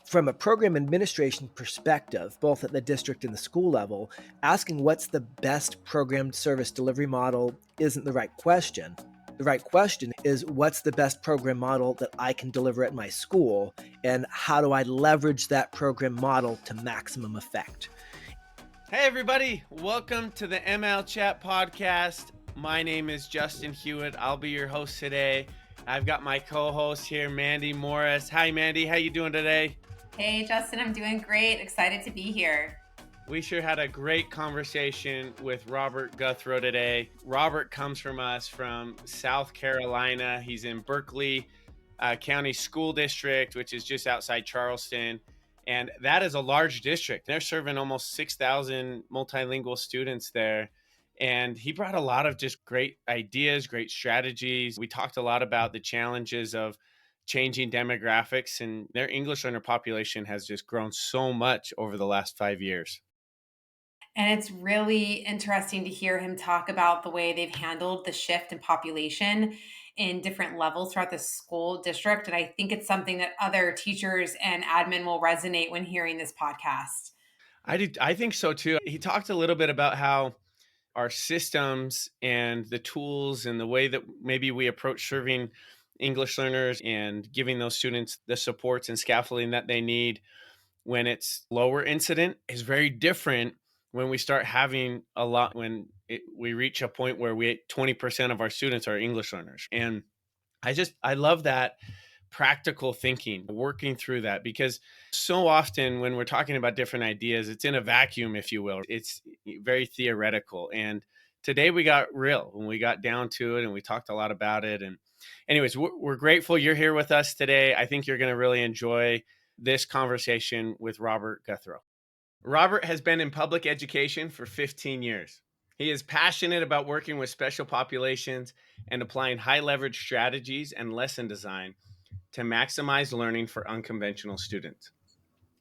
from a program administration perspective, both at the district and the school level, asking what's the best program service delivery model isn't the right question. The right question is what's the best program model that I can deliver at my school, and how do I leverage that program model to maximum effect? Hey everybody, welcome to the ML Chat podcast. My name is Justin Hewett. I'll be your host today. I've got my co-host here, Mandi Morris. Hi Mandi, how you doing today? Hey Justin, I'm doing great. Excited to be here. We sure had a great conversation with Robert Gouthro today. Robert comes from us from South Carolina. He's in Berkeley County School District, which is just outside Charleston. And that is a large district. They're serving almost 6,000 multilingual students there. And he brought a lot of just great ideas, great strategies. We talked a lot about the challenges of changing demographics, and their English learner population has just grown so much over the last 5 years. And it's really interesting to hear him talk about the way they've handled the shift in population in different levels throughout the school district. And I think it's something that other teachers and admin will resonate when hearing this podcast. I think so too. He talked a little bit about how our systems and the tools and the way that maybe we approach serving English learners and giving those students the supports and scaffolding that they need when it's lower incident is very different when we start having a lot, we reach a point where 20% of our students are English learners. And I love that practical thinking, working through that, because so often when we're talking about different ideas, it's in a vacuum, if you will. It's very theoretical. And today we got real when we got down to it and we talked a lot about it. And anyways, we're grateful you're here with us today. I think you're going to really enjoy this conversation with Robert Gouthro. Robert has been in public education for 15 years. He is passionate about working with special populations and applying high leverage strategies and lesson design to maximize learning for unconventional students.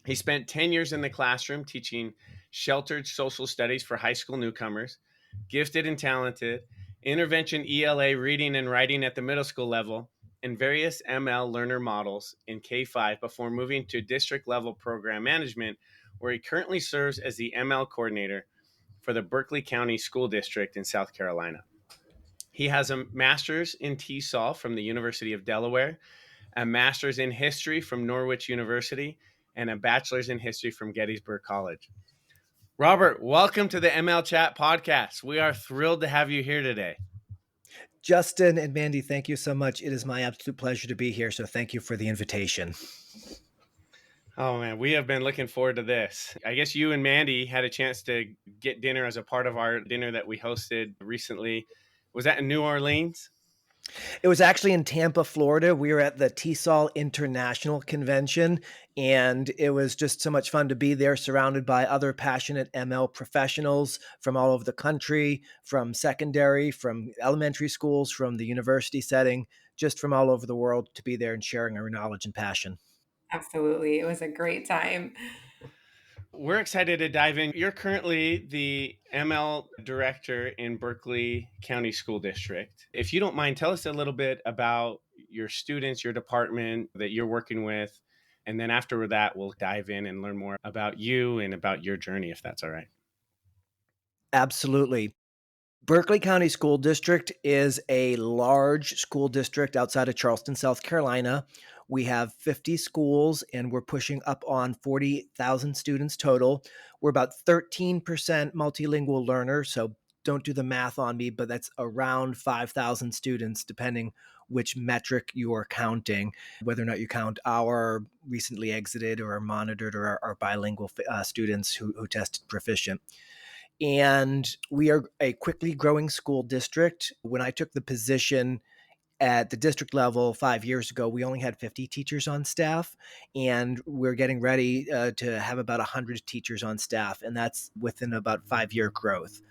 He spent 10 years in the classroom teaching sheltered social studies for high school newcomers, gifted and talented, intervention ELA reading and writing at the middle school level, and various ML learner models in K-5 before moving to district level program management, where he currently serves as the ML coordinator for the Berkeley County School District in South Carolina. He has a master's in TESOL from the University of Delaware, a master's in history from Norwich University, and a bachelor's in history from Gettysburg College. Robert, welcome to the ML Chat podcast. We are thrilled to have you here today. Justin and Mandi, thank you so much. It is my absolute pleasure to be here. So thank you for the invitation. Oh man, we have been looking forward to this. I guess you and Mandi had a chance to get dinner as a part of our dinner that we hosted recently. Was that in New Orleans? It was actually in Tampa, Florida. We were at the TESOL International Convention, and it was just so much fun to be there, surrounded by other passionate ML professionals from all over the country, from secondary, from elementary schools, from the university setting, just from all over the world, to be there and sharing our knowledge and passion. Absolutely. It was a great time. We're excited to dive in. You're currently the ML director in Berkeley County School District. If you don't mind, tell us a little bit about your students, your department that you're working with. And then after that, we'll dive in and learn more about you and about your journey, if that's all right. Absolutely. Berkeley County School District is a large school district outside of Charleston, South Carolina. We have 50 schools and we're pushing up on 40,000 students total. We're about 13% multilingual learners, so don't do the math on me, but that's around 5,000 students, depending which metric you are counting, whether or not you count our recently exited or monitored or our bilingual students who tested proficient. And we are a quickly growing school district. When I took the position at the district level 5 years ago, we only had 50 teachers on staff, and we're getting ready to have about 100 teachers on staff, and that's within about 5-year growth.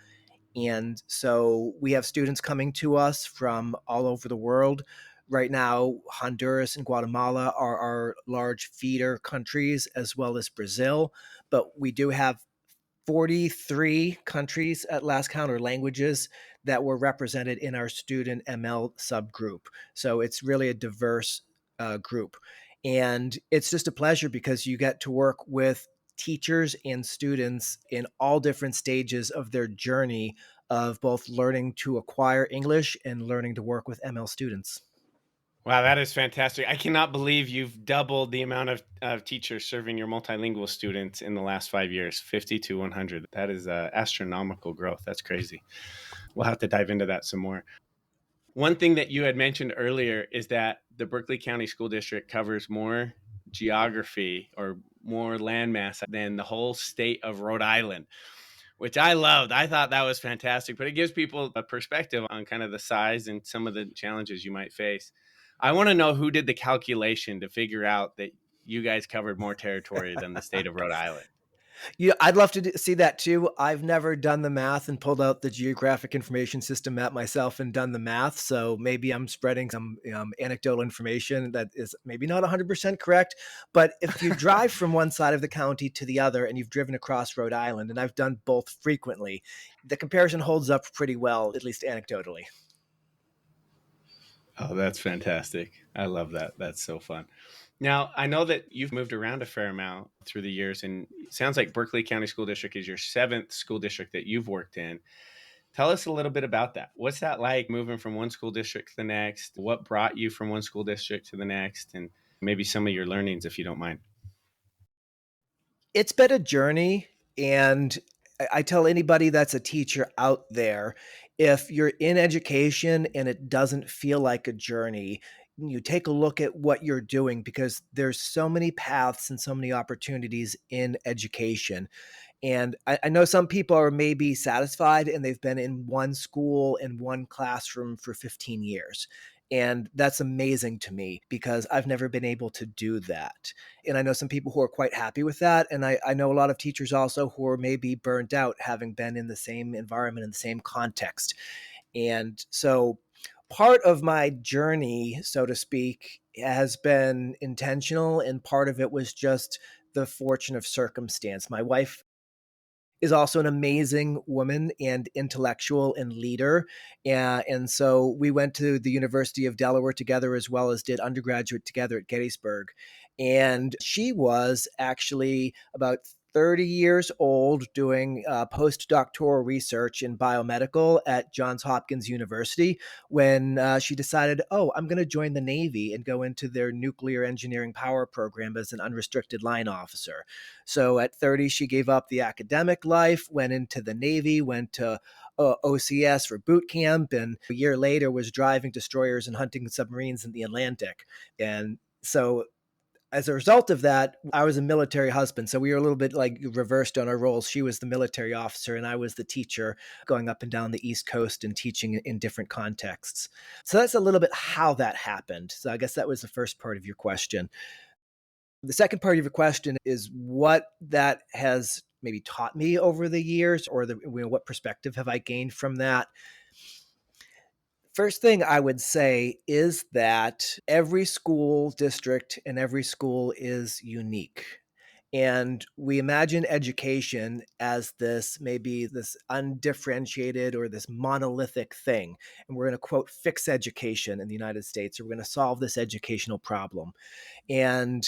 And so we have students coming to us from all over the world. Right now, Honduras and Guatemala are our large feeder countries, as well as Brazil, but we do have 43 countries at last count, or languages, that were represented in our student ML subgroup. So it's really a diverse group. And it's just a pleasure because you get to work with teachers and students in all different stages of their journey of both learning to acquire English and learning to work with ML students. Wow, that is fantastic. I cannot believe you've doubled the amount of teachers serving your multilingual students in the last 5 years, 50 to 100. That is astronomical growth. That's crazy. We'll have to dive into that some more. One thing that you had mentioned earlier is that the Berkeley County School District covers more geography or more landmass than the whole state of Rhode Island, which I loved. I thought that was fantastic, but it gives people a perspective on kind of the size and some of the challenges you might face. I want to know who did the calculation to figure out that you guys covered more territory than the state of Rhode Island. Yeah, I'd love to see that too. I've never done the math and pulled out the geographic information system map myself and done the math. So maybe I'm spreading some anecdotal information that is maybe not 100% correct. But if you drive from one side of the county to the other and you've driven across Rhode Island, and I've done both frequently, the comparison holds up pretty well, at least anecdotally. Oh, that's fantastic. I love that. That's so fun. Now, I know that you've moved around a fair amount through the years, and it sounds like Berkeley County School District is your seventh school district that you've worked in. Tell us a little bit about that. What's that like moving from one school district to the next? What brought you from one school district to the next? And maybe some of your learnings, if you don't mind. It's been a journey, and I tell anybody that's a teacher out there, if you're in education and it doesn't feel like a journey, you take a look at what you're doing because there's so many paths and so many opportunities in education. And I know some people are maybe satisfied and they've been in one school and one classroom for 15 years. And that's amazing to me because I've never been able to do that. And I know some people who are quite happy with that. And I know a lot of teachers also who are maybe burnt out having been in the same environment, in the same context. And so part of my journey, so to speak, has been intentional. And part of it was just the fortune of circumstance. My wife is also an amazing woman and intellectual and leader. And so we went to the University of Delaware together as well as did undergraduate together at Gettysburg. And she was actually about 30 years old doing postdoctoral research in biomedical at Johns Hopkins University when she decided, oh, I'm going to join the Navy and go into their nuclear engineering power program as an unrestricted line officer. So at 30, she gave up the academic life, went into the Navy, went to OCS for boot camp, and a year later was driving destroyers and hunting submarines in the Atlantic. And so as a result of that, I was a military husband. So we were a little bit like reversed on our roles. She was the military officer and I was the teacher going up and down the East Coast and teaching in different contexts. So that's a little bit how that happened. So I guess that was the first part of your question. The second part of your question is what that has maybe taught me over the years, or what perspective have I gained from that? First thing I would say is that every school district and every school is unique. And we imagine education as this maybe this undifferentiated or this monolithic thing. And we're going to quote fix education in the United States, or we're going to solve this educational problem. And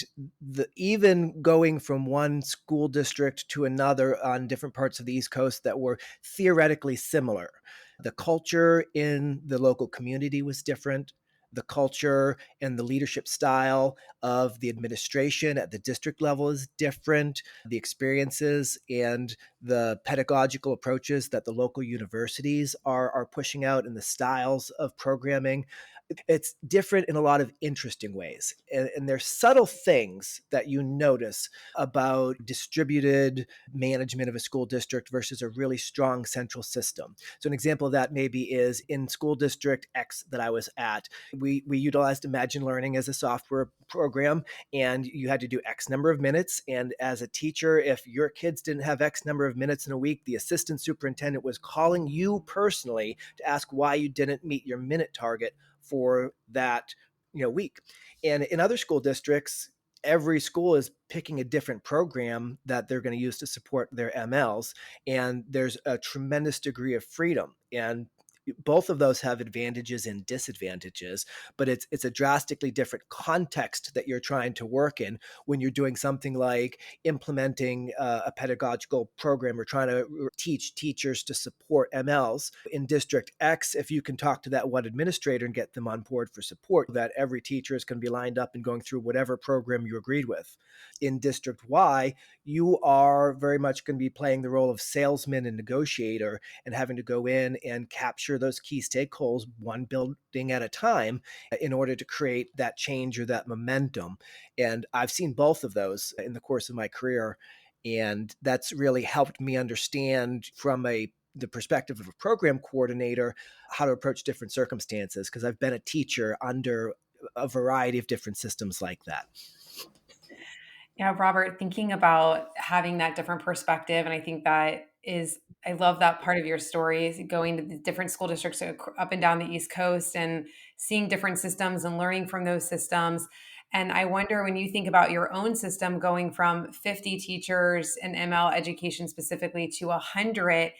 even going from one school district to another on different parts of the East Coast that were theoretically similar, the culture in the local community was different. The culture and the leadership style of the administration at the district level is different. The experiences and the pedagogical approaches that the local universities are pushing out and the styles of programming, it's different in a lot of interesting ways. And there's subtle things that you notice about distributed management of a school district versus a really strong central system. So an example of that maybe is in school district X that I was at, we utilized Imagine Learning as a software program, and you had to do X number of minutes. And as a teacher, if your kids didn't have X number of minutes in a week, the assistant superintendent was calling you personally to ask why you didn't meet your minute target for that week. And in other school districts, every school is picking a different program that they're going to use to support their MLs. And there's a tremendous degree of freedom. And Both of those have advantages and disadvantages, but it's a drastically different context that you're trying to work in when you're doing something like implementing a pedagogical program or trying to teach teachers to support MLs. In District X, if you can talk to that one administrator and get them on board for support, that every teacher is going to be lined up and going through whatever program you agreed with. In District Y, you are very much going to be playing the role of salesman and negotiator and having to go in and capture those key stakeholders one building at a time in order to create that change or that momentum. And I've seen both of those in the course of my career. And that's really helped me understand from the perspective of a program coordinator how to approach different circumstances, because I've been a teacher under a variety of different systems like that. Yeah, Robert, thinking about having that different perspective, and I think that is, I love that part of your story, is going to the different school districts up and down the East Coast and seeing different systems and learning from those systems. And I wonder, when you think about your own system going from 50 teachers in ML education specifically to 100,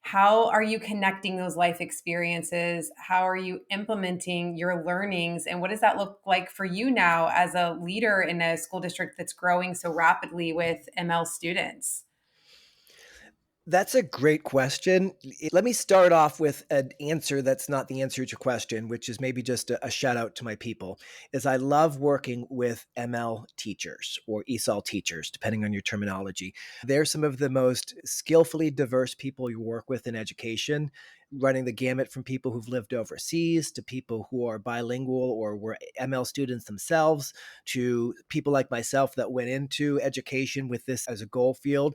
how are you connecting those life experiences? How are you implementing your learnings? And what does that look like for you now as a leader in a school district that's growing so rapidly with ML students? That's a great question. Let me start off with an answer that's not the answer to your question, which is maybe just a shout out to my people. Is I love working with ML teachers or ESOL teachers, depending on your terminology. They're some of the most skillfully diverse people you work with in education, running the gamut from people who've lived overseas to people who are bilingual or were ML students themselves to people like myself that went into education with this as a goal field.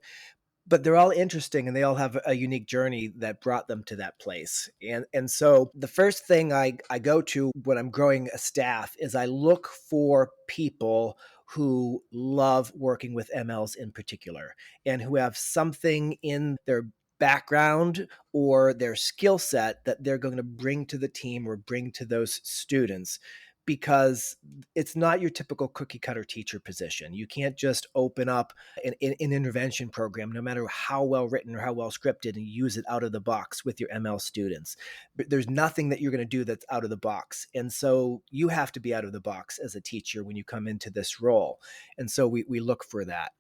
But they're all interesting and they all have a unique journey that brought them to that place. And so the first thing I go to when I'm growing a staff is I look for people who love working with MLs in particular and who have something in their background or their skill set that they're going to bring to the team or bring to those students, because it's not your typical cookie cutter teacher position. You can't just open up an intervention program, no matter how well written or how well scripted, and use it out of the box with your ML students. But there's nothing that you're going to do that's out of the box. And so you have to be out of the box as a teacher when you come into this role. And so we look for that.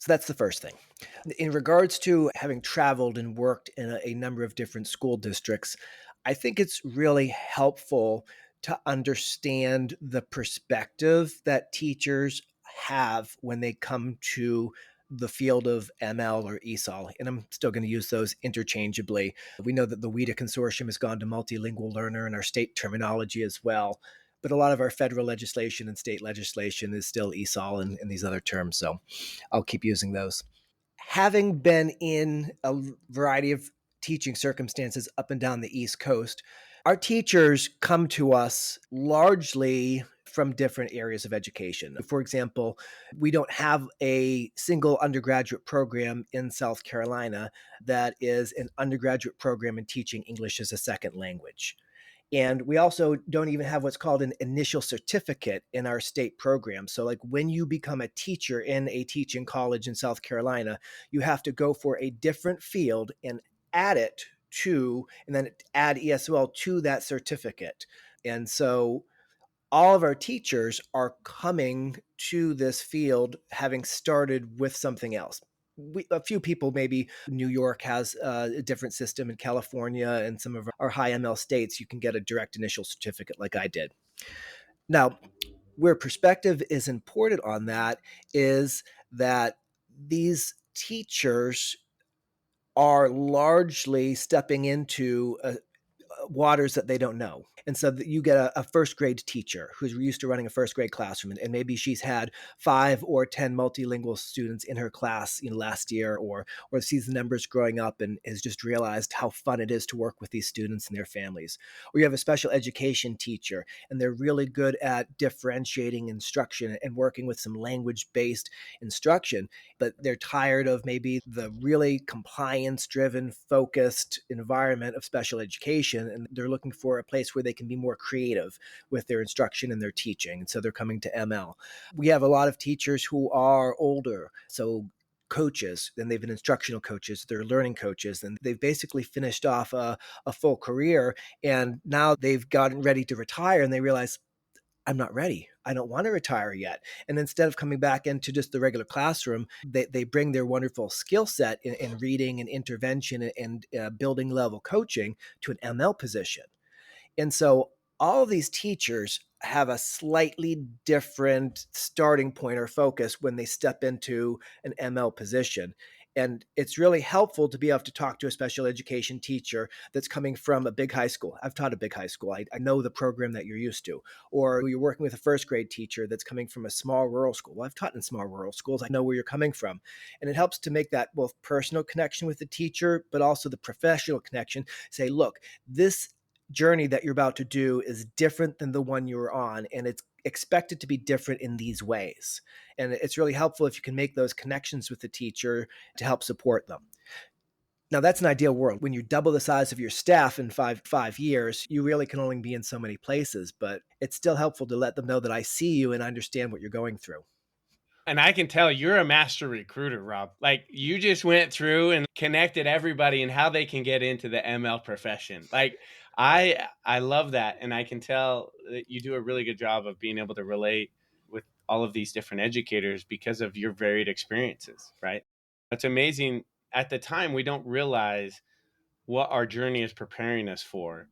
So that's the first thing. In regards to having traveled and worked in a number of different school districts, I think it's really helpful to understand the perspective that teachers have when they come to the field of ML or ESOL. And I'm still going to use those interchangeably. We know that the WIDA consortium has gone to multilingual learner and our state terminology as well. But a lot of our federal legislation and state legislation is still ESOL and these other terms. So I'll keep using those. Having been in a variety of teaching circumstances up and down the East Coast, our teachers come to us largely from different areas of education. For example, we don't have a single undergraduate program in South Carolina that is an undergraduate program in teaching English as a second language. And we also don't even have what's called an initial certificate in our state program. So, like when you become a teacher in a teaching college in South Carolina, you have to go for a different field and add it to, and then add ESOL to that certificate. And so, all of our teachers are coming to this field having started with something else. A few people, maybe New York has a different system, in California and some of our high ML states, you can get a direct initial certificate like I did. Now, where perspective is important on that is that these teachers are largely stepping into waters that they don't know. And so that you get a first grade teacher who's used to running a first grade classroom, and maybe she's had 5 or 10 multilingual students in her class, last year, or sees the numbers growing up and has just realized how fun it is to work with these students and their families. Or you have a special education teacher and they're really good at differentiating instruction and working with some language-based instruction, but they're tired of maybe the really compliance-driven, focused environment of special education, and they're looking for a place where they can be more creative with their instruction and their teaching. And so they're coming to ML. We have a lot of teachers who are older, so coaches, and they've been instructional coaches, they're learning coaches, and they've basically finished off a full career. And now they've gotten ready to retire and they realize, I'm not ready. I don't want to retire yet. And instead of coming back into just the regular classroom, they bring their wonderful skill set in reading and intervention and building level coaching to an ML position. And so all of these teachers have a slightly different starting point or focus when they step into an ML position. And it's really helpful to be able to talk to a special education teacher that's coming from a big high school. I've taught a big high school. I know the program that you're used to. Or you're working with a first grade teacher that's coming from a small rural school. Well, I've taught in small rural schools. I know where you're coming from. And it helps to make that both personal connection with the teacher, but also the professional connection. Say, look, this journey that you're about to do is different than the one you were on, and it's expected to be different in these ways. And it's really helpful if you can make those connections with the teacher to help support them. Now, that's an ideal world. When you double the size of your staff in five years, you really can only be in so many places, but it's still helpful to let them know that I see you and understand what you're going through. And I can tell you're a master recruiter, Rob. Like, you just went through and connected everybody and how they can get into the ML profession. Like, I love that. And I can tell that you do a really good job of being able to relate with all of these different educators because of your varied experiences, right? It's amazing. At the time, we don't realize what our journey is preparing us for.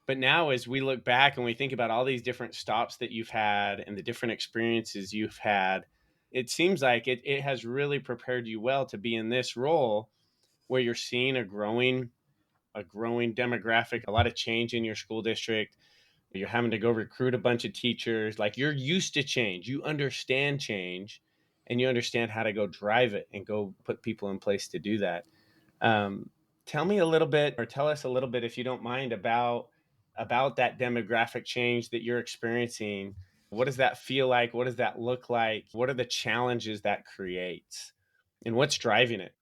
But now, as we look back and we think about all these different stops that you've had and the different experiences you've had, it seems like it has really prepared you well to be in this role where you're seeing a growing demographic, a lot of change in your school district. You're having to go recruit a bunch of teachers. Like, you're used to change, you understand change, and you understand how to go drive it and go put people in place to do that. Um, Tell me a little bit, or tell us a little bit, if you don't mind, about that demographic change that you're experiencing. What does that feel like? What does that look like? What are the challenges that creates? And what's driving it?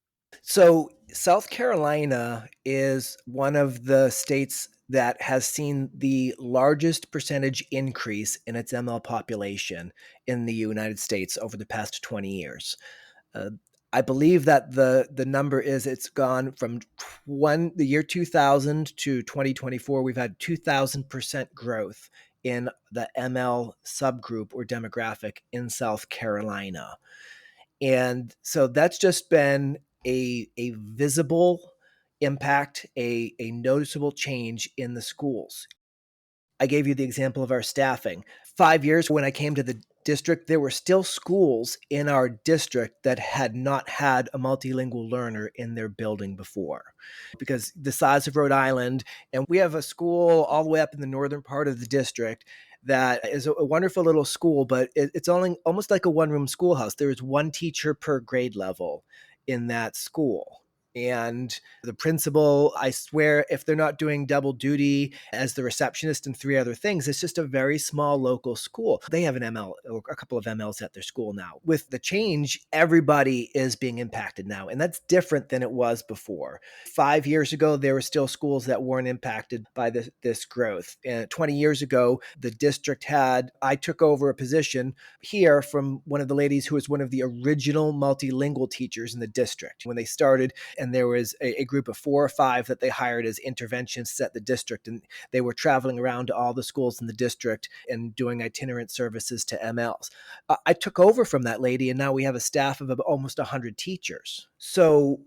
So, South Carolina is one of the states that has seen the largest percentage increase in its ML population in the United States over the past 20 years. Uh, I believe that the number is it's gone from the year 2000 to 2024. We've had 2,000% growth in the ML subgroup or demographic in South Carolina. And so that's just been a visible impact, a noticeable change in the schools. I gave you the example of our staffing. 5 years when I came to the district, there were still schools in our district that had not had a multilingual learner in their building before. Because the size of Rhode Island, and we have a school all the way up in the northern part of the district that is a wonderful little school, but it's only almost like a one-room schoolhouse. There is one teacher per grade level in that school. And the principal, I swear, if they're not doing double duty as the receptionist and three other things, it's just a very small local school. They have an ML, or a couple of MLs at their school now. With the change, everybody is being impacted now, and that's different than it was before. 5 years ago, there were still schools that weren't impacted by this growth. And 20 years ago, the district I took over a position here from one of the ladies who was one of the original multilingual teachers in the district when they started. And there was a group of 4 or 5 that they hired as interventionists at the district. And they were traveling around to all the schools in the district and doing itinerant services to MLs. I took over from that lady, and now we have a staff of almost 100 teachers. So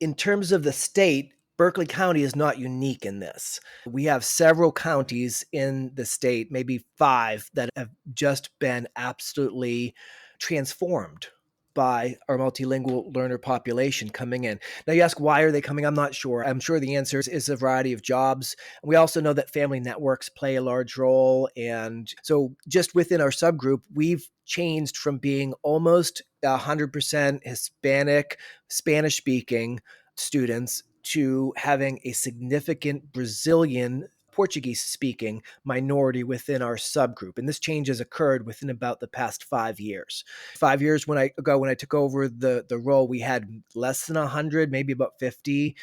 in terms of the state, Berkeley County is not unique in this. We have several counties in the state, maybe 5, that have just been absolutely transformed by our multilingual learner population coming in. Now, you ask, why are they coming? I'm not sure. I'm sure the answer is a variety of jobs. We also know that family networks play a large role. And so just within our subgroup, we've changed from being almost 100% Hispanic, Spanish speaking students to having a significant Brazilian Portuguese speaking minority within our subgroup. And this change has occurred within about the past 5 years. 5 years when I took over the role, we had less than 100, maybe about 50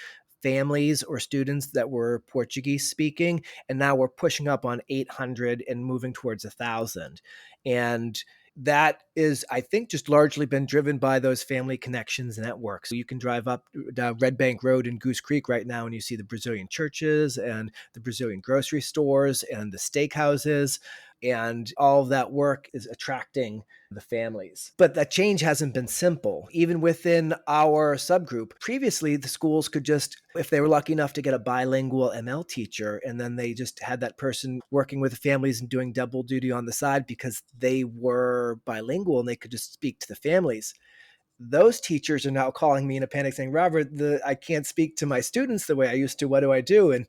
families or students that were Portuguese speaking. And now we're pushing up on 800 and moving towards 1,000. And that is, I think, just largely been driven by those family connections networks. So you can drive up down Red Bank Road in Goose Creek right now, and you see the Brazilian churches and the Brazilian grocery stores and the steakhouses, and all of that work is attracting the families. But that change hasn't been simple. Even within our subgroup, previously the schools could just, if they were lucky enough to get a bilingual ML teacher, and then they just had that person working with the families and doing double duty on the side because they were bilingual and they could just speak to the families. Those teachers are now calling me in a panic saying, Robert, I can't speak to my students the way I used to. What do I do? And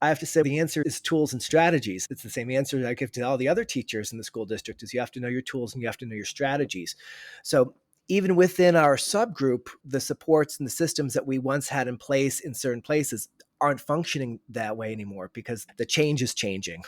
I have to say the answer is tools and strategies. It's the same answer that I give to all the other teachers in the school district is you have to know your tools and you have to know your strategies. So even within our subgroup, the supports and the systems that we once had in place in certain places aren't functioning that way anymore because the change is changing.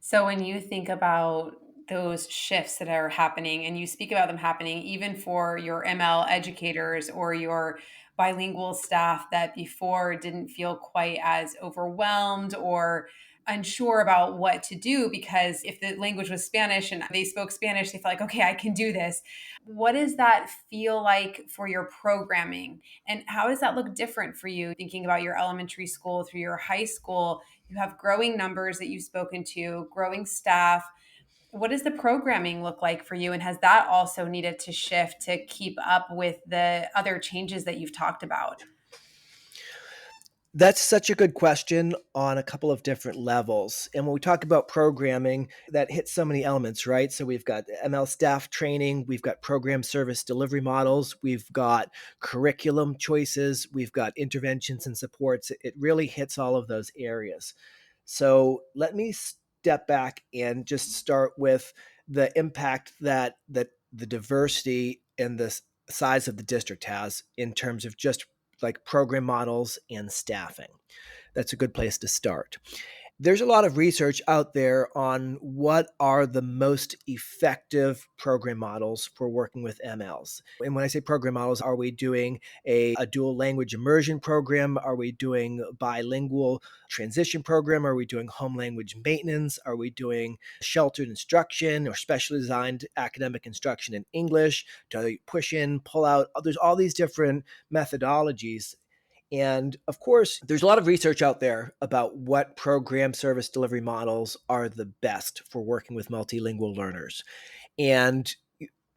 So when you think about those shifts that are happening and you speak about them happening even for your ML educators or your bilingual staff that before didn't feel quite as overwhelmed or unsure about what to do because if the language was Spanish and they spoke Spanish, they felt like, okay, I can do this. What does that feel like for your programming? And how does that look different for you thinking about your elementary school through your high school? You have growing numbers that you've spoken to, growing staff. What does the programming look like for you? And has that also needed to shift to keep up with the other changes that you've talked about? That's such a good question on a couple of different levels. And when we talk about programming, that hits so many elements, right? So we've got ML staff training, we've got program service delivery models, we've got curriculum choices, we've got interventions and supports. It really hits all of those areas. So let me step back and just start with the impact that the diversity and the size of the district has in terms of just like program models and staffing. That's a good place to start. There's a lot of research out there on what are the most effective program models for working with MLs. And when I say program models, are we doing a dual language immersion program? Are we doing a bilingual transition program? Are we doing home language maintenance? Are we doing sheltered instruction or specially designed academic instruction in English? Do I push in, pull out? There's all these different methodologies. And of course, there's a lot of research out there about what program service delivery models are the best for working with multilingual learners. And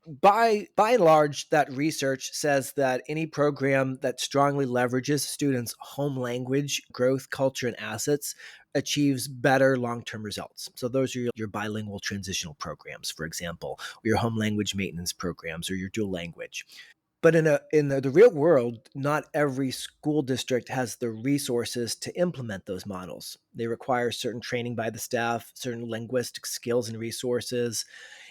by and large, that research says that any program that strongly leverages students' home language, growth, culture, and assets achieves better long-term results. So those are your bilingual transitional programs, for example, or your home language maintenance programs, or your dual language. But in the real world, not every school district has the resources to implement those models. They require certain training by the staff, certain linguistic skills and resources,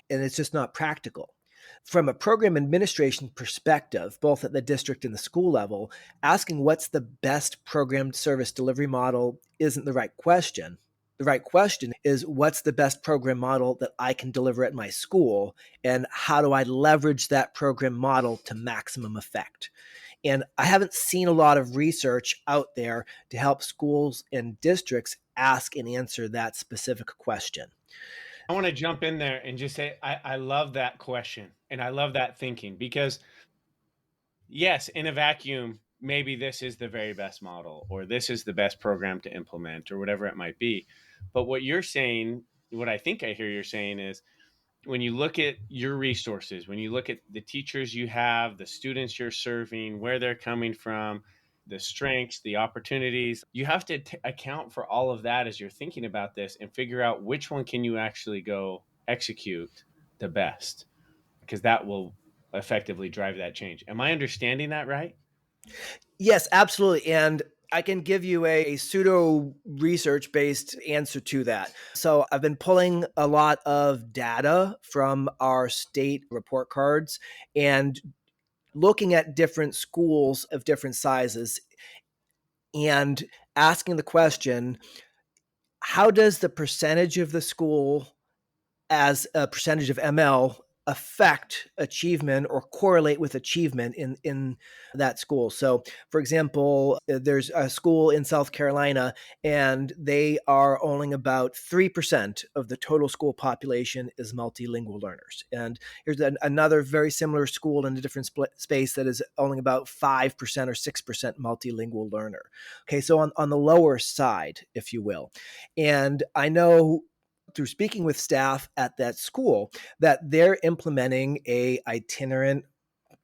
and it's just not practical. From a program administration perspective, both at the district and the school level, asking what's the best program service delivery model isn't the right question. The right question is what's the best program model that I can deliver at my school, and how do I leverage that program model to maximum effect? And I haven't seen a lot of research out there to help schools and districts ask and answer that specific question. I want to jump in there and just say I love that question and I love that thinking because yes, in a vacuum, maybe this is the very best model or this is the best program to implement or whatever it might be. But what you're saying, what I think I hear you're saying is when you look at your resources, when you look at the teachers you have, the students you're serving, where they're coming from, the strengths, the opportunities, you have to account for all of that as you're thinking about this and figure out which one can you actually go execute the best because that will effectively drive that change. Am I understanding that right? Yes, absolutely. And I can give you a pseudo research based answer to that. So I've been pulling a lot of data from our state report cards and looking at different schools of different sizes and asking the question, how does the percentage of the school as a percentage of ML affect achievement or correlate with achievement in that school. So, for example, there's a school in South Carolina, and they are only about 3% of the total school population is multilingual learners. And here's another very similar school in a different space that is only about 5% or 6% multilingual learner. Okay, so on the lower side, if you will. And I know through speaking with staff at that school that they're implementing a itinerant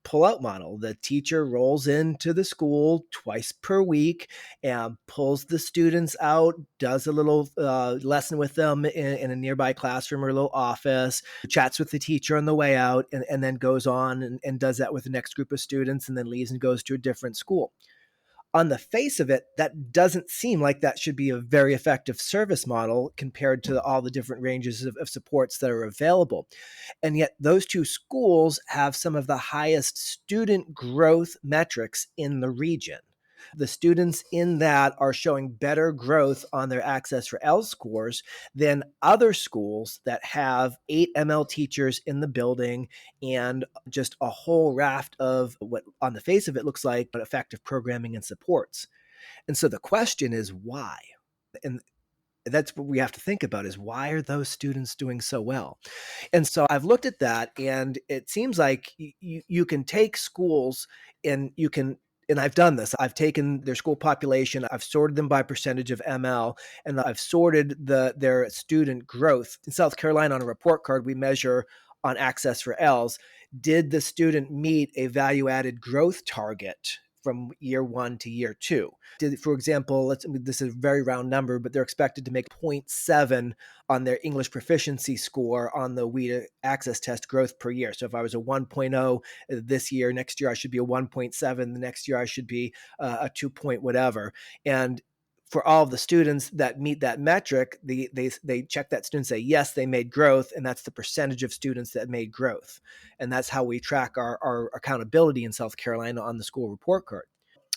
pull-out model. The teacher rolls into the school twice per week and pulls the students out, does a little lesson with them in a nearby classroom or a little office, chats with the teacher on the way out, and then goes on and does that with the next group of students, and then leaves and goes to a different school. On the face of it, that doesn't seem like that should be a very effective service model compared to all the different ranges of supports that are available. And yet, those two schools have some of the highest student growth metrics in the region. The students in that are showing better growth on their Access for L scores than other schools that have 8 ML teachers in the building and just a whole raft of what on the face of it looks like effective programming and supports. And so the question is why? And that's what we have to think about is why are those students doing so well? And so I've looked at that, and it seems like you can take schools and you can, and I've done this. I've taken their school population, I've sorted them by percentage of ML, and I've sorted their student growth. In South Carolina, on a report card, we measure on Access for Ls, did the student meet a value added growth target from year 1 to year 2? For example, this is a very round number, but they're expected to make 0.7 on their English proficiency score on the WIDA access test growth per year. So if I was a 1.0 this year, next year I should be a 1.7, the next year I should be a 2 point whatever. And for all of the students that meet that metric, they check that student, say, yes, they made growth, and that's the percentage of students that made growth. And that's how we track our accountability in South Carolina on the school report card.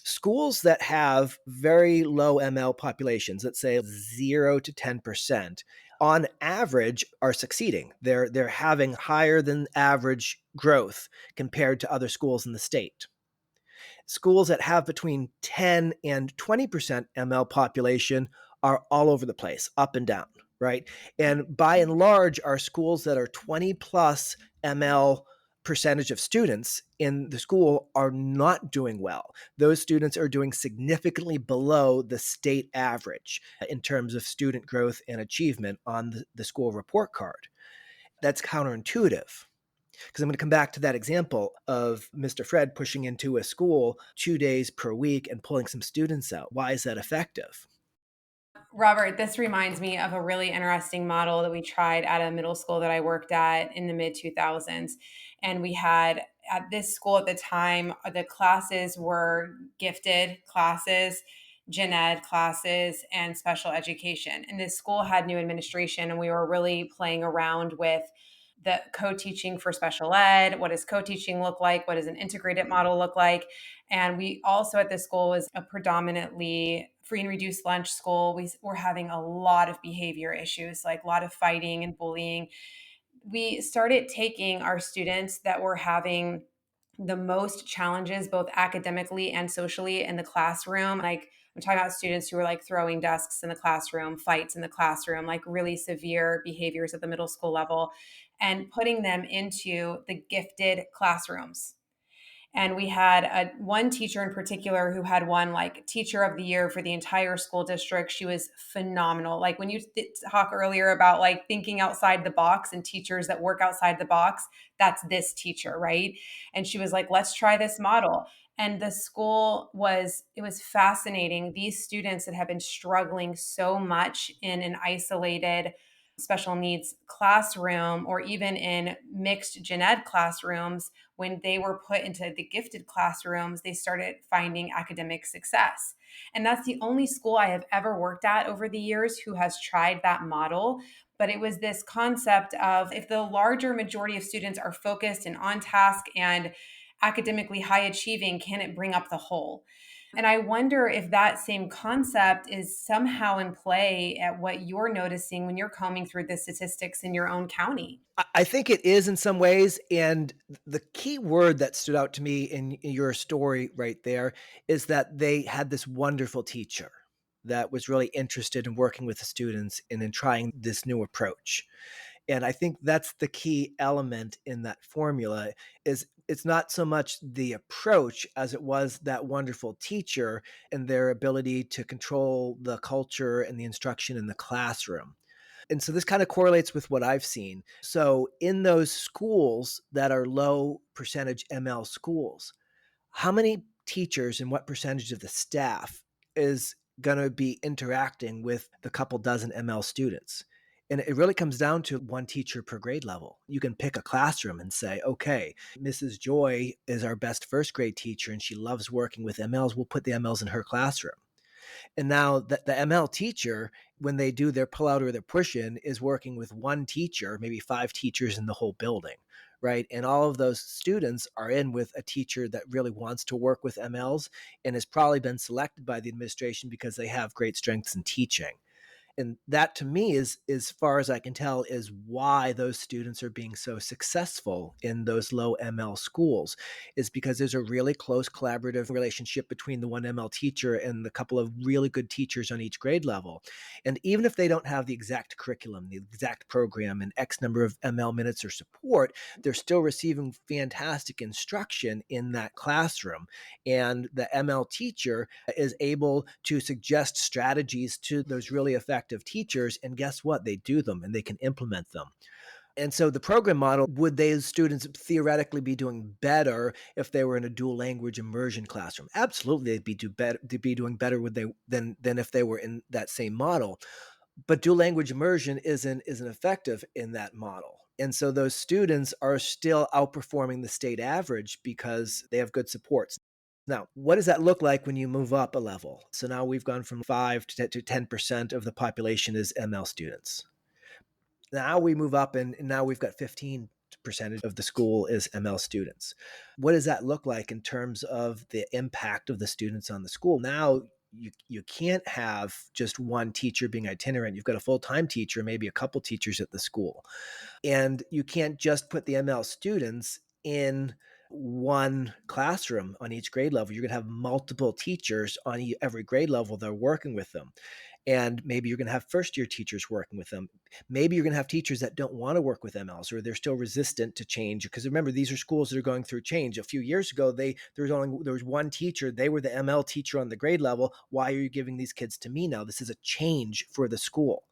Schools that have very low ML populations, let's say 0 to 10%, on average are succeeding. They're having higher than average growth compared to other schools in the state. Schools that have between 10 and 20% ML population are all over the place, up and down, right? And by and large, our schools that are 20 plus ML percentage of students in the school are not doing well. Those students are doing significantly below the state average in terms of student growth and achievement on the school report card. That's counterintuitive. Because I'm going to come back to that example of Mr. Fred pushing into a school 2 days per week and pulling some students out. Why is that effective? Robert, this reminds me of a really interesting model that we tried at a middle school that I worked at in the mid 2000s. And we had at this school at the time, the classes were gifted classes, gen ed classes, and special education. And this school had new administration, and we were really playing around with the co-teaching for special ed. What does co-teaching look like? What does an integrated model look like? And we also at this school was a predominantly free and reduced lunch school. We were having a lot of behavior issues, like a lot of fighting and bullying. We started taking our students that were having the most challenges, both academically and socially in the classroom. Like I'm talking about students who were like throwing desks in the classroom, fights in the classroom, like really severe behaviors at the middle school level, and putting them into the gifted classrooms. And we had one teacher in particular who had won like teacher of the year for the entire school district. She was phenomenal. Like when you talk earlier about like thinking outside the box and teachers that work outside the box, that's this teacher, right? And she was like, let's try this model. And the school it was fascinating. These students that have been struggling so much in an isolated special needs classroom or even in mixed gen ed classrooms, when they were put into the gifted classrooms, they started finding academic success. And that's the only school I have ever worked at over the years who has tried that model. But it was this concept of if the larger majority of students are focused and on task and academically high achieving, can it bring up the whole? And I wonder if that same concept is somehow in play at what you're noticing when you're combing through the statistics in your own county. I think it is in some ways, and the key word that stood out to me in your story right there is that they had this wonderful teacher that was really interested in working with the students and in trying this new approach. And I think that's the key element in that formula is it's not so much the approach as it was that wonderful teacher and their ability to control the culture and the instruction in the classroom. And so this kind of correlates with what I've seen. So in those schools that are low percentage ML schools, how many teachers and what percentage of the staff is going to be interacting with the couple dozen ML students? And it really comes down to one teacher per grade level. You can pick a classroom and say, okay, Mrs. Joy is our best first grade teacher and she loves working with MLs. We'll put the MLs in her classroom. And now the ML teacher, when they do their pull out or their push in, is working with one teacher, maybe five teachers in the whole building, right? And all of those students are in with a teacher that really wants to work with MLs and has probably been selected by the administration because they have great strengths in teaching. And that to me is, as far as I can tell, is why those students are being so successful in those low ML schools, is because there's a really close collaborative relationship between the one ML teacher and the couple of really good teachers on each grade level. And even if they don't have the exact curriculum, the exact program, and X number of ML minutes or support, they're still receiving fantastic instruction in that classroom. And the ML teacher is able to suggest strategies to those really effective teachers. And guess what? They do them and they can implement them. And so the program model, would those students theoretically be doing better if they were in a dual language immersion classroom? Absolutely, they'd be doing better would they than if they were in that same model. But dual language immersion isn't effective in that model. And so those students are still outperforming the state average because they have good supports. Now, what does that look like when you move up a level? So now we've gone from 5 to 10% of the population is ML students. Now we move up and now we've got 15% of the school is ML students. What does that look like in terms of the impact of the students on the school? Now you can't have just one teacher being itinerant. You've got a full-time teacher, maybe a couple teachers at the school. And you can't just put the ML students in one classroom on each grade level. You're going to have multiple teachers on every grade level that are working with them. And maybe you're going to have first year teachers working with them. Maybe you're going to have teachers that don't want to work with MLs or they're still resistant to change. Because remember, these are schools that are going through change. A few years ago, there was one teacher. They were the ML teacher on the grade level. Why are you giving these kids to me now? This is a change for the school.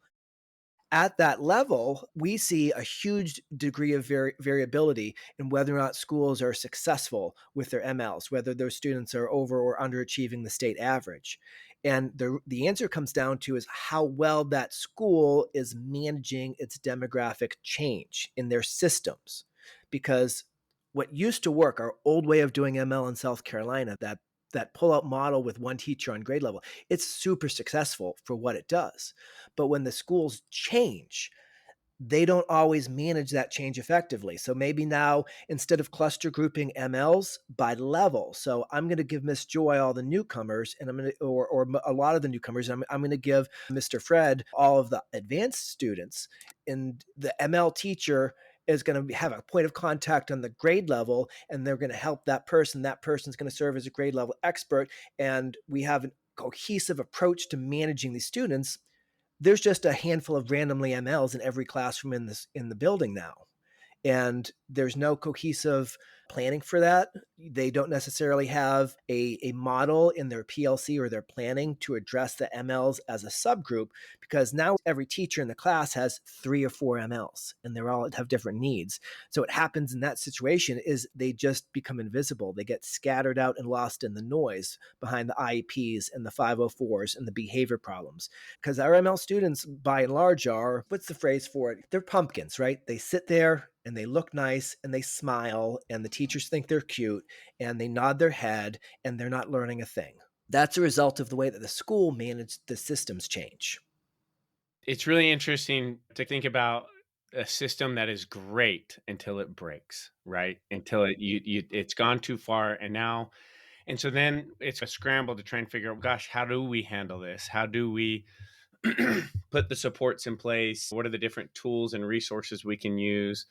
At that level, we see a huge degree of variability in whether or not schools are successful with their MLs, whether those students are over or underachieving the state average. And the answer comes down to is how well that school is managing its demographic change in their systems. Because what used to work, our old way of doing ML in South Carolina, that pull-out model with one teacher on grade level, it's super successful for what it does. But when the schools change, they don't always manage that change effectively. So maybe now instead of cluster grouping MLs by level, so I'm going to give Miss Joy all the newcomers, and I'm going to, or a lot of the newcomers, and I'm going to give Mr. Fred all of the advanced students, and the ML teacher is going to have a point of contact on the grade level, and they're going to help that person. That person's going to serve as a grade level expert, and we have a cohesive approach to managing these students. There's just a handful of randomly MLs in every classroom in the building now. And there's no cohesive planning for that. They don't necessarily have a model in their PLC or their planning to address the MLs as a subgroup, because now every teacher in the class has 3 or 4 MLs and they're all have different needs. So what happens in that situation is they just become invisible. They get scattered out and lost in the noise behind the IEPs and the 504s and the behavior problems. Because our ML students, by and large, are, what's the phrase for it? They're pumpkins, right? They sit there and they look nice and they smile and the teachers think they're cute and they nod their head and they're not learning a thing. That's a result of the way that the school managed the systems change. It's really interesting to think about a system that is great until it breaks, right? Until it's gone too far, and now And so then it's a scramble to try and figure out, gosh, how do we handle this? How do we put the supports in place? What are the different tools and resources we can use?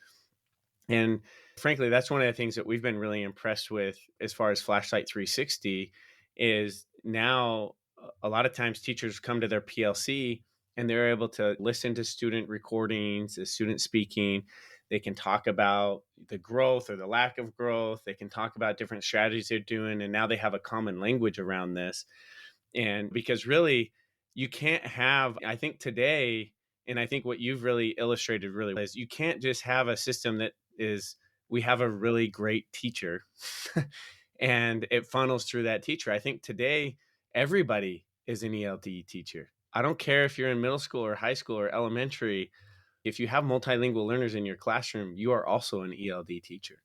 And frankly, that's one of the things that we've been really impressed with as far as Flashlight 360 is now a lot of times teachers come to their PLC and they're able to listen to student recordings, the student speaking. They can talk about the growth or the lack of growth. They can talk about different strategies they're doing. And now they have a common language around this. And because really, you can't have, I think today, and I think what you've really illustrated really well is you can't just have a system that is, we have a really great teacher and it funnels through that teacher. I think today, everybody is an ELD teacher. I don't care if you're in middle school or high school or elementary. If you have multilingual learners in your classroom, you are also an ELD teacher.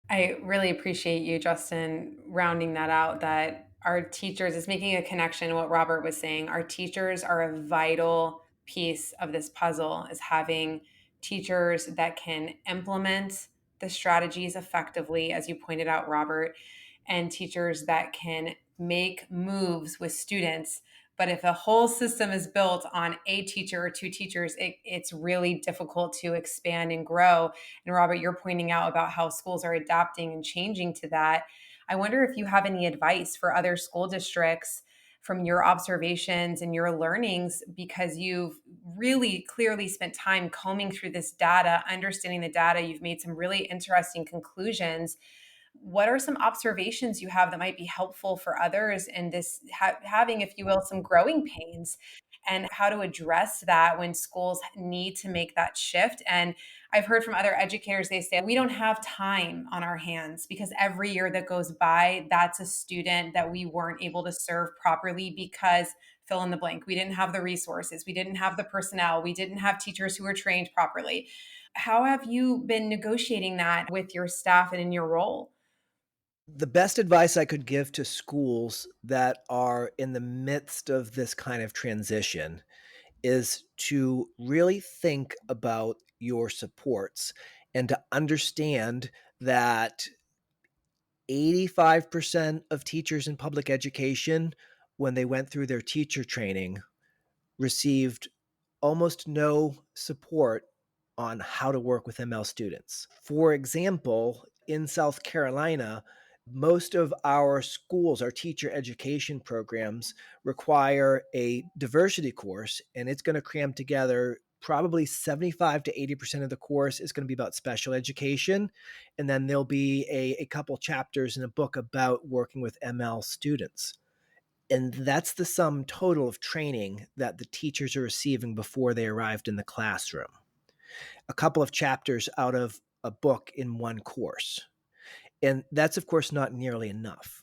I really appreciate you, Justin, rounding that out, that our teachers is making a connection to what Robert was saying. Our teachers are a vital piece of this puzzle, is having teachers that can implement the strategies effectively, as you pointed out, Robert, and teachers that can make moves with students. But if the whole system is built on a teacher or two teachers, it's really difficult to expand and grow. And Robert, you're pointing out about how schools are adapting and changing to that. I wonder if you have any advice for other school districts from your observations and your learnings, because you've really clearly spent time combing through this data, understanding the data. You've made some really interesting conclusions. What are some observations you have that might be helpful for others in this having, if you will, some growing pains, and how to address that when schools need to make that shift? And I've heard from other educators, they say, we don't have time on our hands because every year that goes by, that's a student that we weren't able to serve properly because fill in the blank. We didn't have the resources, we didn't have the personnel, we didn't have teachers who were trained properly. How have you been negotiating that with your staff and in your role? The best advice I could give to schools that are in the midst of this kind of transition is to really think about your supports and to understand that 85% of teachers in public education, when they went through their teacher training, received almost no support on how to work with ML students. For example, in South Carolina, most of our schools, our teacher education programs, require a diversity course, and it's going to cram together probably 75 to 80% of the course is going to be about special education. And then there'll be a couple chapters in a book about working with ML students. And that's the sum total of training that the teachers are receiving before they arrived in the classroom. A couple of chapters out of a book in one course. And that's, of course, not nearly enough.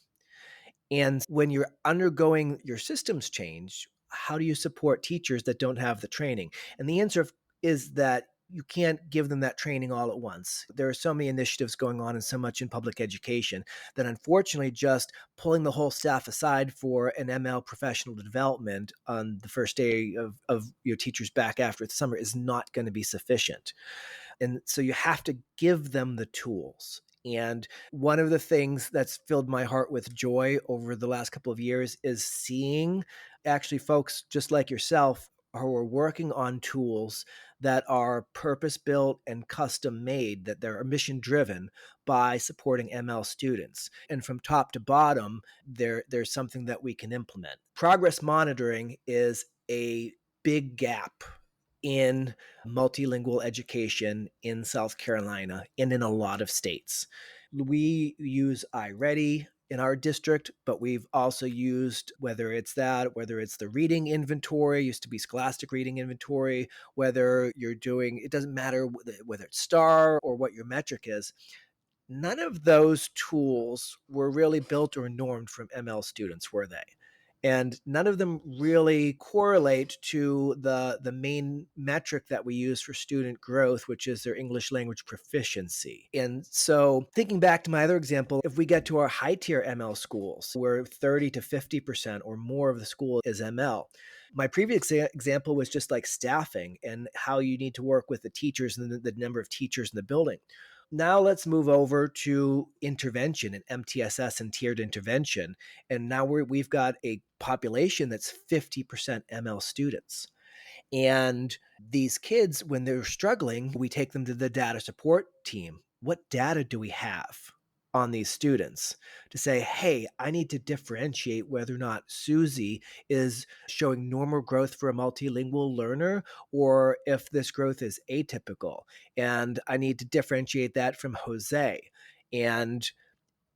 And when you're undergoing your systems change, how do you support teachers that don't have the training? And the answer is that you can't give them that training all at once. There are so many initiatives going on and so much in public education that unfortunately just pulling the whole staff aside for an ML professional development on the first day of your teachers back after the summer is not going to be sufficient. And so you have to give them the tools. And one of the things that's filled my heart with joy over the last couple of years is seeing actually folks just like yourself who are working on tools that are purpose built and custom made, that they're mission driven by supporting ML students. And from top to bottom, there's something that we can implement. Progress monitoring is a big gap in multilingual education in South Carolina and in a lot of states. We use iReady in our district, but we've also used, whether it's the reading inventory, used to be Scholastic Reading Inventory, whether you're doing, it doesn't matter whether it's STAR or what your metric is. None of those tools were really built or normed from ML students, were they? And none of them really correlate to the main metric that we use for student growth, which is their English language proficiency. And so thinking back to my other example, if we get to our high tier ML schools where 30 to 50% or more of the school is ML, my previous example was just like staffing and how you need to work with the teachers and the number of teachers in the building. Now let's move over to intervention and MTSS and tiered intervention. And now we've got a population that's 50% ML students. And these kids, when they're struggling, we take them to the data support team. What data do we have on these students to say, hey, I need to differentiate whether or not Susie is showing normal growth for a multilingual learner or if this growth is atypical. And I need to differentiate that from Jose. And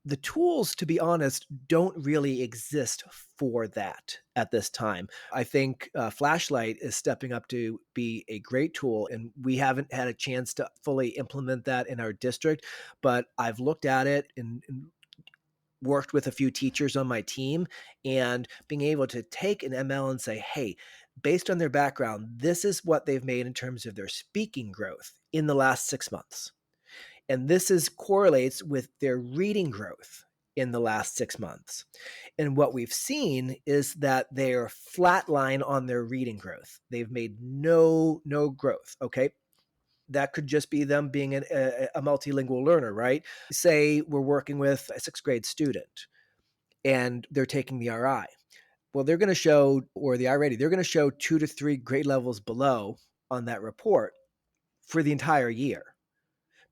the tools, to be honest, don't really exist for that at this time. I think Flashlight is stepping up to be a great tool, and we haven't had a chance to fully implement that in our district, but I've looked at it and worked with a few teachers on my team, and being able to take an ML and say, hey, based on their background, this is what they've made in terms of their speaking growth in the last 6 months. And this is correlates with their reading growth in the last 6 months. And what we've seen is that they're flatline on their reading growth. They've made no growth. Okay. That could just be them being a multilingual learner, right? Say we're working with a 6th grade student and they're taking the RI. Well, they're going to show, or the iReady, they're going to show 2 to 3 grade levels below on that report for the entire year,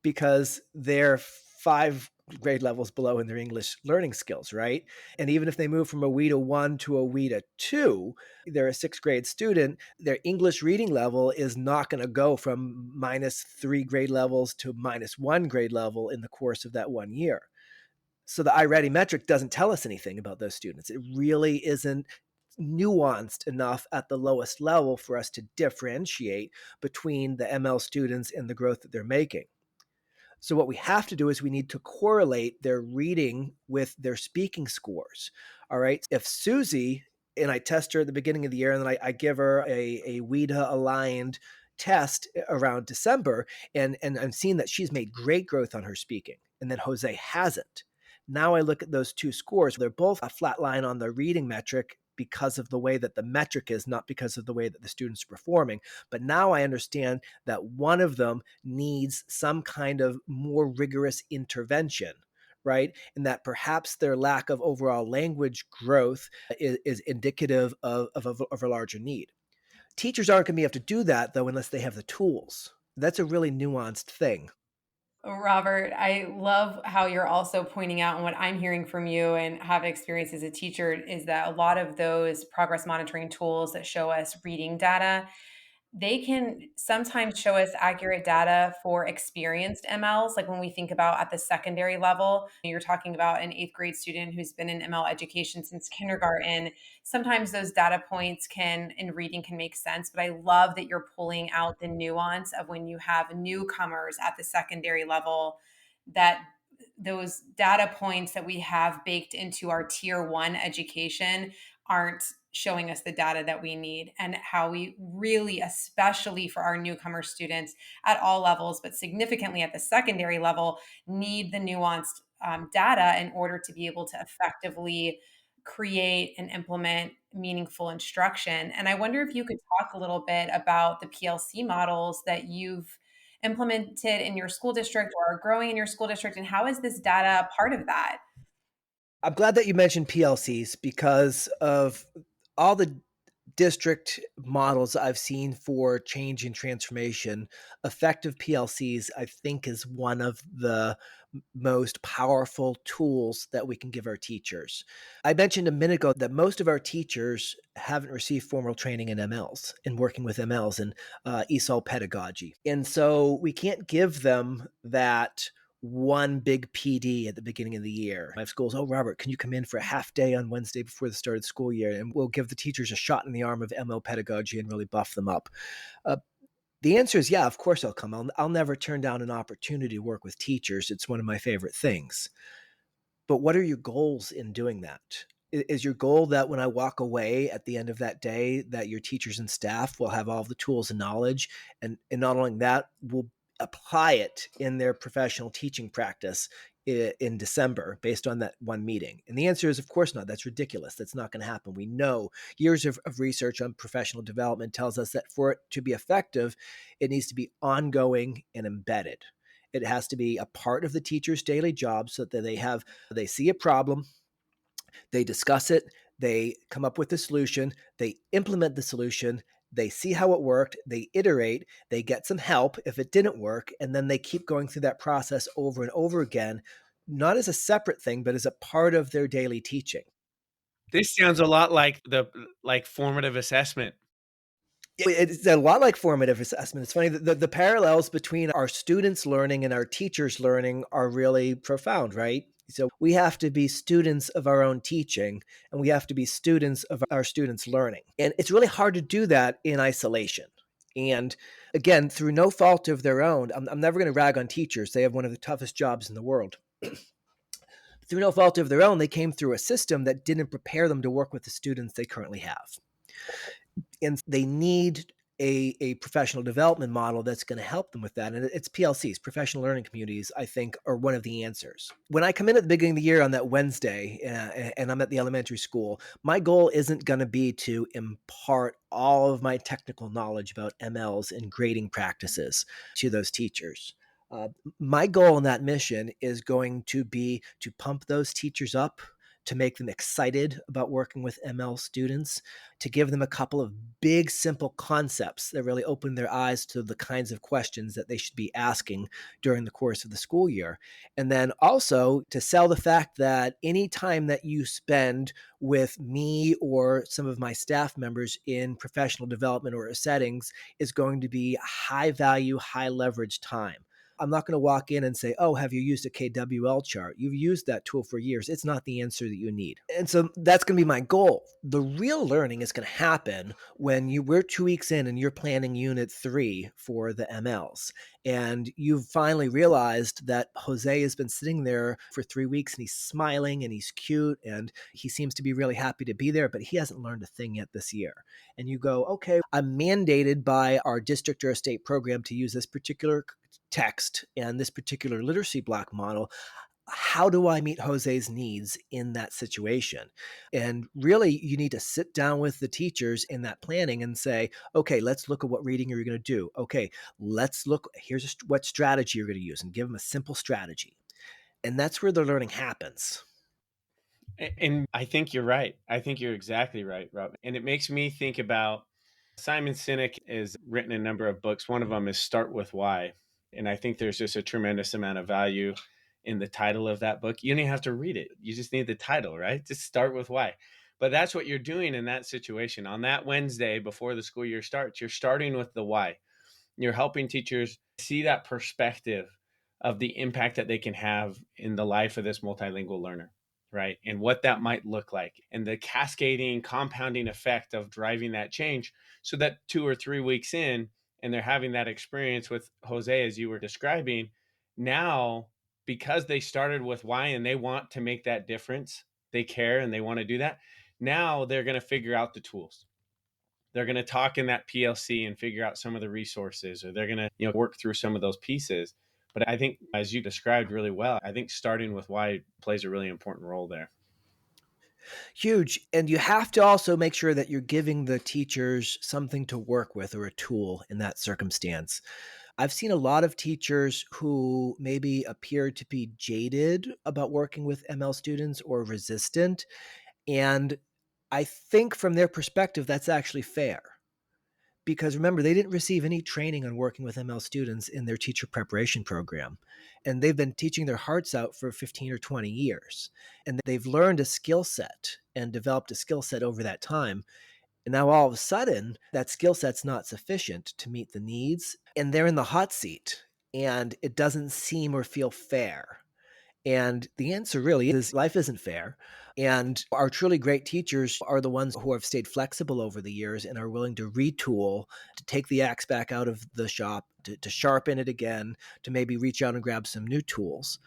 because they're 5 grade levels below in their English learning skills, right? And even if they move from a WETA 1 to a WETA 2, they're a 6th grade student, their English reading level is not going to go from -3 grade levels to -1 grade level in the course of that 1 year. So the iReady metric doesn't tell us anything about those students. It really isn't nuanced enough at the lowest level for us to differentiate between the ML students and the growth that they're making. So what we have to do is we need to correlate their reading with their speaking scores. All right. If Susie, and I test her at the beginning of the year, and then I give her a WEDA aligned test around December, and I'm seeing that she's made great growth on her speaking, and then Jose hasn't. Now I look at those two scores. They're both a flat line on the reading metric because of the way that the metric is, not because of the way that the students are performing. But now I understand that one of them needs some kind of more rigorous intervention, right? And that perhaps their lack of overall language growth is indicative of a larger need. Teachers aren't going to be able to do that, though, unless they have the tools. That's a really nuanced thing. Robert, I love how you're also pointing out, and what I'm hearing from you and have experienced as a teacher is that a lot of those progress monitoring tools that show us reading data, they can sometimes show us accurate data for experienced MLs. Like when we think about at the secondary level, you're talking about an 8th grade student who's been in ML education since kindergarten. Sometimes those data points can in reading can make sense, but I love that you're pulling out the nuance of when you have newcomers at the secondary level, that those data points that we have baked into our tier 1 education aren't showing us the data that we need, and how we really, especially for our newcomer students at all levels, but significantly at the secondary level, need the nuanced data in order to be able to effectively create and implement meaningful instruction. And I wonder if you could talk a little bit about the PLC models that you've implemented in your school district or are growing in your school district, and how is this data part of that? I'm glad that you mentioned PLCs because of all the district models I've seen for change and transformation. Effective PLCs, I think, is one of the most powerful tools that we can give our teachers. I mentioned a minute ago that most of our teachers haven't received formal training in MLs, in working with MLs and ESOL pedagogy. And so we can't give them that one big PD at the beginning of the year. I have schools, oh, Robert, can you come in for a half day on Wednesday before the start of the school year? And we'll give the teachers a shot in the arm of ML pedagogy and really buff them up. The answer is, yeah, of course I'll come. I'll never turn down an opportunity to work with teachers. It's one of my favorite things. But what are your goals in doing that? Is your goal that when I walk away at the end of that day, that your teachers and staff will have all the tools and knowledge, and not only that, will apply it in their professional teaching practice in December based on that one meeting? And the answer is, of course not. That's ridiculous. That's not going to happen. We know years of research on professional development tells us that for it to be effective, it needs to be ongoing and embedded. It has to be a part of the teacher's daily job so that they see a problem, they discuss it, they come up with a solution, they implement the solution, they see how it worked, they iterate, they get some help if it didn't work, and then they keep going through that process over and over again, not as a separate thing, but as a part of their daily teaching. This sounds a lot like formative assessment. It's a lot like formative assessment. It's funny that the parallels between our students' learning and our teachers' learning are really profound, right? So we have to be students of our own teaching, and we have to be students of our students' learning. And it's really hard to do that in isolation. And again, through no fault of their own, I'm never going to rag on teachers. They have one of the toughest jobs in the world. Through no fault of their own, they came through a system that didn't prepare them to work with the students they currently have. And they need a professional development model that's going to help them with that. And it's PLCs, professional learning communities, I think, are one of the answers. When I come in at the beginning of the year on that Wednesday and I'm at the elementary school, my goal isn't going to be to impart all of my technical knowledge about MLs and grading practices to those teachers. My goal in that mission is going to be to pump those teachers up, to make them excited about working with ML students, to give them a couple of big, simple concepts that really open their eyes to the kinds of questions that they should be asking during the course of the school year. And then also to sell the fact that any time that you spend with me or some of my staff members in professional development or settings is going to be high value, high leverage time. I'm not going to walk in and say, oh, have you used a KWL chart? You've used that tool for years. It's not the answer that you need. And so that's going to be my goal. The real learning is going to happen when we're 2 weeks in and you're planning unit 3 for the MLs. And you've finally realized that Jose has been sitting there for 3 weeks and he's smiling and he's cute and he seems to be really happy to be there, but he hasn't learned a thing yet this year. And you go, okay, I'm mandated by our district or a state program to use this particular text and this particular literacy block model. How do I meet Jose's needs in that situation? And really, you need to sit down with the teachers in that planning and say, okay, let's look at what reading you're going to do. Okay, let's look, here's what strategy you're going to use, and give them a simple strategy. And that's where the learning happens. And I think you're right. I think you're exactly right, Rob. And it makes me think about Simon Sinek has written a number of books. One of them is Start With Why. And I think there's just a tremendous amount of value in the title of that book. You don't even have to read it. You just need the title, right? Just start with why. But that's what you're doing in that situation. On that Wednesday before the school year starts, you're starting with the why. You're helping teachers see that perspective of the impact that they can have in the life of this multilingual learner, right? And what that might look like, and the cascading, compounding effect of driving that change, so that 2 or 3 weeks in, and they're having that experience with Jose, as you were describing, now, because they started with why and they want to make that difference, they care and they want to do that. Now they're going to figure out the tools. They're going to talk in that PLC and figure out some of the resources, or they're going to, work through some of those pieces. But I think, as you described really well, I think starting with why plays a really important role there. Huge. And you have to also make sure that you're giving the teachers something to work with or a tool in that circumstance. I've seen a lot of teachers who maybe appear to be jaded about working with ML students or resistant. And I think from their perspective, that's actually fair. Because remember, they didn't receive any training on working with ML students in their teacher preparation program. And they've been teaching their hearts out for 15 or 20 years. And they've learned a skill set and developed a skill set over that time. And now all of a sudden, that skill set's not sufficient to meet the needs. And they're in the hot seat. And it doesn't seem or feel fair. And the answer really is life isn't fair. And our truly great teachers are the ones who have stayed flexible over the years and are willing to retool, to take the axe back out of the shop, to sharpen it again, to maybe reach out and grab some new tools.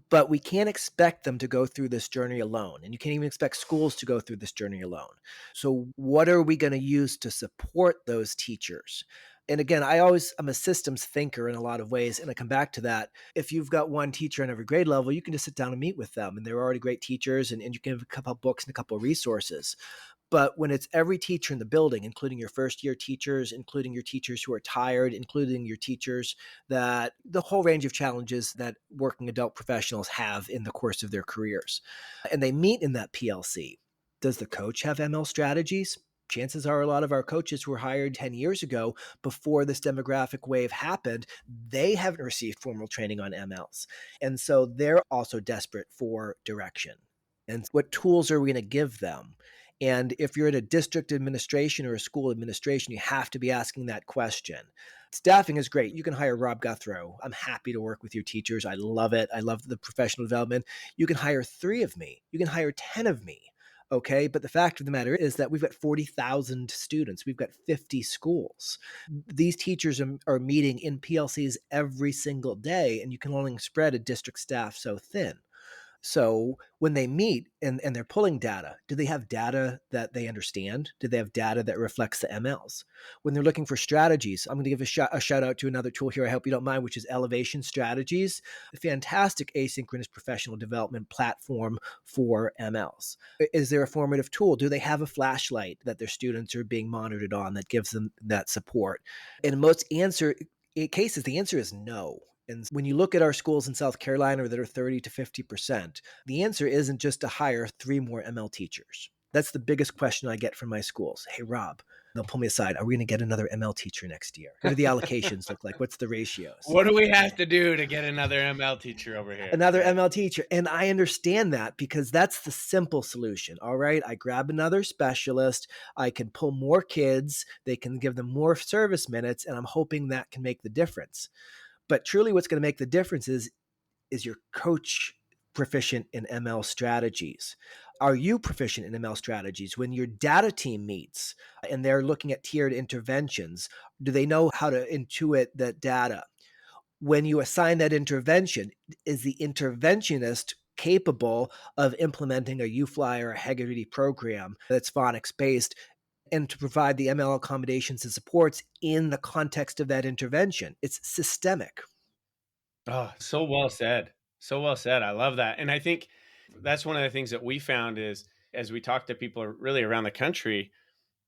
But we can't expect them to go through this journey alone. And you can't even expect schools to go through this journey alone. So what are we going to use to support those teachers? And again, I'm a systems thinker in a lot of ways. And I come back to that. If you've got one teacher on every grade level, you can just sit down and meet with them. And they're already great teachers, and you can have a couple of books and a couple of resources. But when it's every teacher in the building, including your first year teachers, including your teachers who are tired, including your teachers, that the whole range of challenges that working adult professionals have in the course of their careers, and they meet in that PLC. Does the coach have ML strategies? Chances are a lot of our coaches who were hired 10 years ago before this demographic wave happened, they haven't received formal training on MLs. And so they're also desperate for direction. And what tools are we going to give them? And if you're in a district administration or a school administration, you have to be asking that question. Staffing is great. You can hire Rob Gouthro. I'm happy to work with your teachers. I love it. I love the professional development. You can hire 3 of me. You can hire 10 of me. Okay. But the fact of the matter is that we've got 40,000 students. We've got 50 schools. These teachers are meeting in PLCs every single day, and you can only spread a district staff so thin. So when they meet and they're pulling data, do they have data that they understand? Do they have data that reflects the MLs? When they're looking for strategies, I'm going to give a shout out to another tool here, I hope you don't mind, which is Elevation Strategies, a fantastic asynchronous professional development platform for MLs. Is there a formative tool? Do they have a flashlight that their students are being monitored on that gives them that support? In most cases, the answer is no. And when you look at our schools in South Carolina that are 30 to 50%, the answer isn't just to hire 3 more ML teachers. That's the biggest question I get from my schools. Hey, Rob, they'll pull me aside. Are we going to get another ML teacher next year? What do the allocations look like? What's the ratios? What do we have to do to get another ML teacher over here? Another ML teacher. And I understand that because that's the simple solution. All right. I grab another specialist. I can pull more kids. They can give them more service minutes. And I'm hoping that can make the difference. But truly what's going to make the difference is your coach proficient in ML strategies? Are you proficient in ML strategies? When your data team meets and they're looking at tiered interventions, do they know how to intuit that data? When you assign that intervention, is the interventionist capable of implementing a UFly or a Haggerty program that's phonics based and to provide the ML accommodations and supports in the context of that intervention? It's systemic. Oh, so well said. So well said. I love that. And I think that's one of the things that we found is as we talk to people really around the country,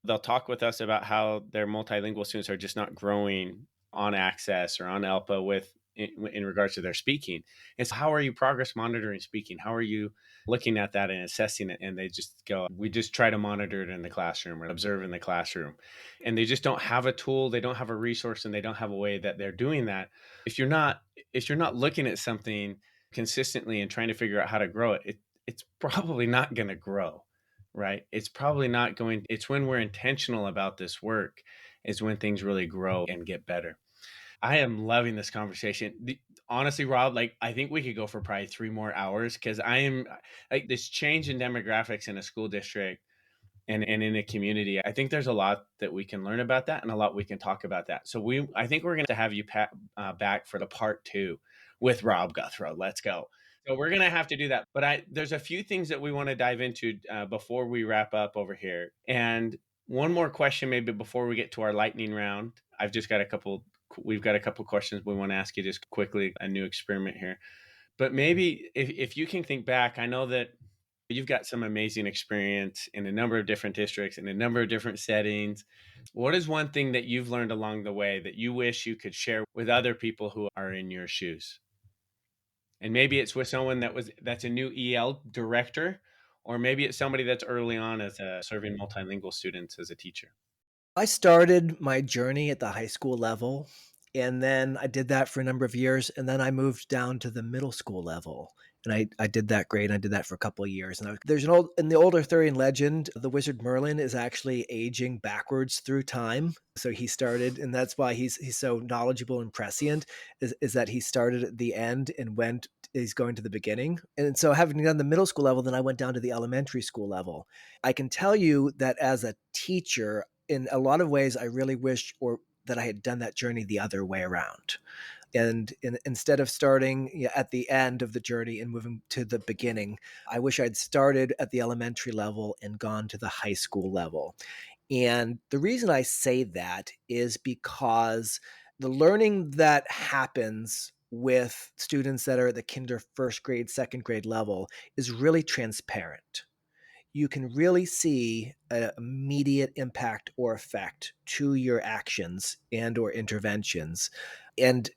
they'll talk with us about how their multilingual students are just not growing on Access or on ELPA in regards to their speaking. It's how are you progress monitoring speaking? How are you looking at that and assessing it? And they just go, we just try to monitor it in the classroom or observe in the classroom. And they just don't have a tool, they don't have a resource, and they don't have a way that they're doing that. If you're not looking at something consistently and trying to figure out how to grow it's probably not going to grow. Right. It's probably not going, it's when we're intentional about this work is when things really grow and get better. I am loving this conversation. Honestly, Rob, like I think we could go for probably 3 more hours because I am like this change in demographics in a school district and in a community. I think there's a lot that we can learn about that and a lot we can talk about that. So I think we're going to have you back for the part 2 with Rob Gouthro. Let's go. So we're going to have to do that. But there's a few things that we want to dive into before we wrap up over here. And one more question, maybe before we get to our lightning round. We've got a couple questions we want to ask you just quickly, a new experiment here. But maybe if you can think back, I know that you've got some amazing experience in a number of different districts, in a number of different settings. What is one thing that you've learned along the way that you wish you could share with other people who are in your shoes? And maybe it's with someone that's a new EL director, or maybe it's somebody that's early on as serving multilingual students as a teacher. I started my journey at the high school level, and then I did that for a number of years, and then I moved down to the middle school level. And I did that great. And I did that for a couple of years. And there's in the old Arthurian legend, the wizard Merlin is actually aging backwards through time. So he started, and that's why he's so knowledgeable and prescient, is that he started at the end and he's going to the beginning. And so having done the middle school level, then I went down to the elementary school level. I can tell you that as a teacher, in a lot of ways, I really wish that I had done that journey the other way around. And instead of starting at the end of the journey and moving to the beginning, I wish I'd started at the elementary level and gone to the high school level. And the reason I say that is because the learning that happens with students that are at the kinder, first grade, second grade level is really transparent. you can really see an immediate impact or effect to your actions and or interventions. And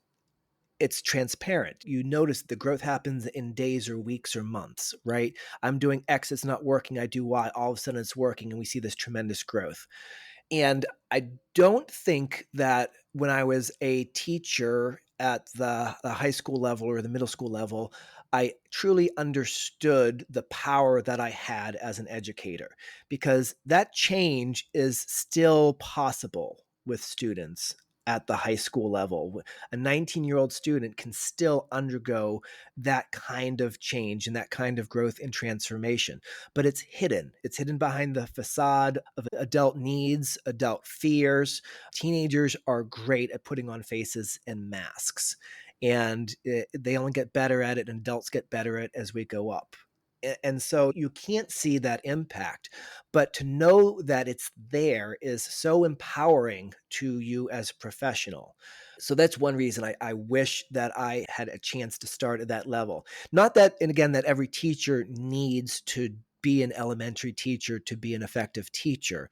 it's transparent. You notice the growth happens in days or weeks or months, right? I'm doing X, it's not working. I do Y, all of a sudden it's working, and we see this tremendous growth. And I don't think that when I was a teacher at the high school level or the middle school level, I truly understood the power that I had as an educator, because that change is still possible with students at the high school level. A 19-year-old student can still undergo that kind of change and that kind of growth and transformation, but it's hidden. It's hidden behind the facade of adult needs, adult fears. Teenagers are great at putting on faces and masks, and they only get better at it, and adults get better at it as we go up. And so you can't see that impact, but to know that it's there is so empowering to you as a professional. So that's one reason I wish that I had a chance to start at that level. Not that, and again, that every teacher needs to be an elementary teacher to be an effective teacher,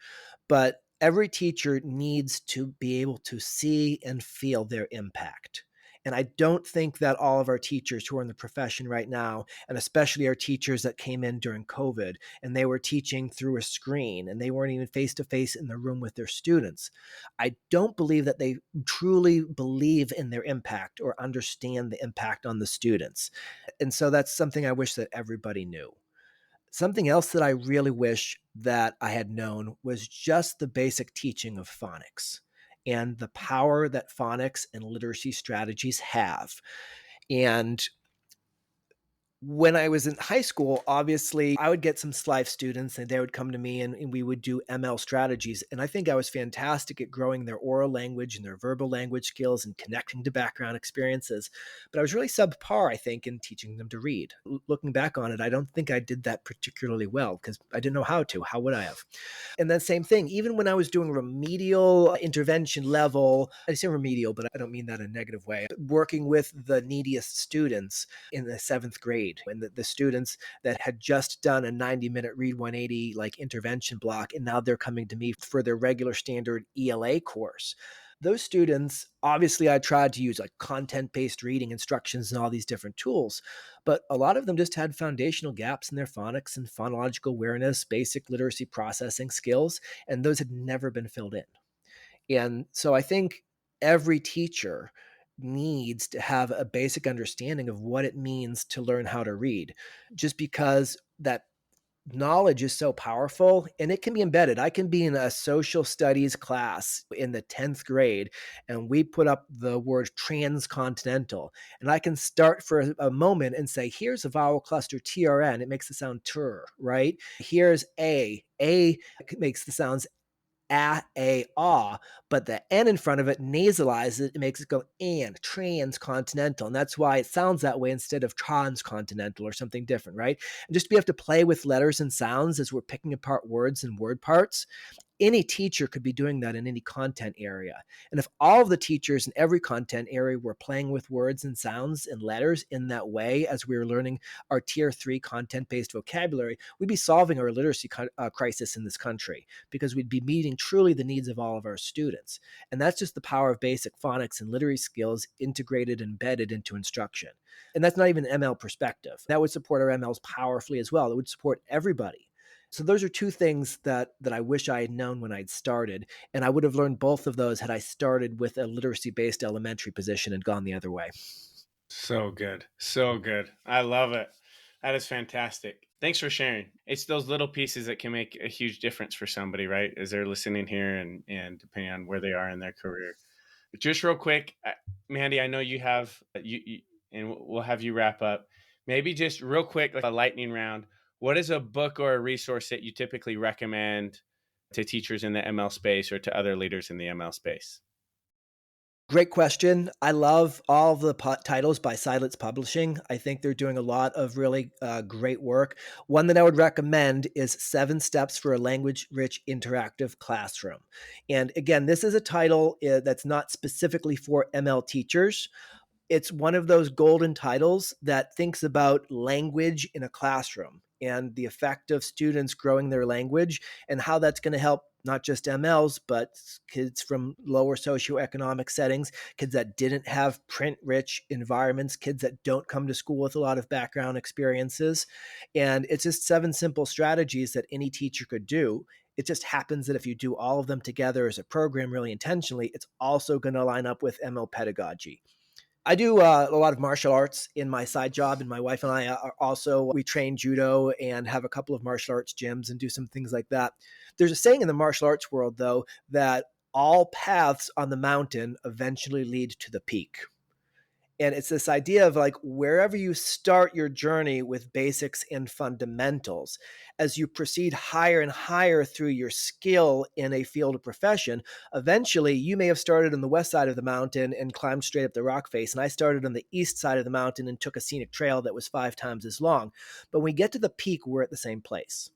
but every teacher needs to be able to see and feel their impact. And I don't think that all of our teachers who are in the profession right now, and especially our teachers that came in during COVID and they were teaching through a screen and they weren't even face to face in the room with their students, I don't believe that they truly believe in their impact or understand the impact on the students. And so that's something I wish that everybody knew. Something else that I really wish that I had known was just the basic teaching of phonics and the power that phonics and literacy strategies have. And when I was in high school, obviously, I would get some SLIFE students and they would come to me and we would do ML strategies. And I think I was fantastic at growing their oral language and their verbal language skills and connecting to background experiences. But I was really subpar, I think, in teaching them to read. Looking back on it, I don't think I did that particularly well because I didn't know how to. How would I have? And then same thing, even when I was doing remedial intervention level, I say remedial, but I don't mean that in a negative way, working with the neediest students in the seventh grade and the students that had just done a 90-minute read 180 like intervention block, and now they're coming to me for their regular standard ELA course. Those students, obviously, I tried to use like content-based reading instructions and all these different tools, but a lot of them just had foundational gaps in their phonics and phonological awareness, basic literacy processing skills, and those had never been filled in. And so I think every teacher needs to have a basic understanding of what it means to learn how to read, just because that knowledge is so powerful and it can be embedded. I can be in a social studies class in the 10th grade and we put up the word transcontinental, and I can start for a moment and say, here's a vowel cluster TRN. It makes the sound tur, right? Here's A makes the sounds a, ah, but the N in front of it nasalizes it. It makes it go and transcontinental. And that's why it sounds that way instead of transcontinental or something different, right? And just to be able to play with letters and sounds as we're picking apart words and word parts, any teacher could be doing that in any content area. And if all of the teachers in every content area were playing with words and sounds and letters in that way as we were learning our tier 3 content-based vocabulary, we'd be solving our literacy crisis in this country, because we'd be meeting truly the needs of all of our students. And that's just the power of basic phonics and literacy skills integrated and embedded into instruction. And that's not even an ML perspective. That would support our MLs powerfully as well. It would support everybody. So those are two things that I wish I had known when I'd started. And I would have learned both of those had I started with a literacy-based elementary position and gone the other way. So good. So good. I love it. That is fantastic. Thanks for sharing. It's those little pieces that can make a huge difference for somebody, right? As they're listening here and depending on where they are in their career. Just real quick, Mandi, I know you have, and we'll have you wrap up. Maybe just real quick, like a lightning round. What is a book or a resource that you typically recommend to teachers in the ML space or to other leaders in the ML space? Great question. I love all the titles by Silence Publishing. I think they're doing a lot of really great work. One that I would recommend is 7 Steps for a Language-Rich Interactive Classroom. And again, this is a title that's not specifically for ML teachers. It's one of those golden titles that thinks about language in a classroom and the effect of students growing their language and how that's going to help not just MLs, but kids from lower socioeconomic settings, kids that didn't have print rich environments, kids that don't come to school with a lot of background experiences. And it's just 7 simple strategies that any teacher could do. It just happens that if you do all of them together as a program really intentionally, it's also going to line up with ML pedagogy. I do a lot of martial arts in my side job, and my wife and I are also, we train judo and have a couple of martial arts gyms and do some things like that. There's a saying in the martial arts world, though, that all paths on the mountain eventually lead to the peak. And it's this idea of like wherever you start your journey with basics and fundamentals, as you proceed higher and higher through your skill in a field of profession, eventually you may have started on the west side of the mountain and climbed straight up the rock face. And I started on the east side of the mountain and took a scenic trail that was 5 times as long. But when we get to the peak, we're at the same place.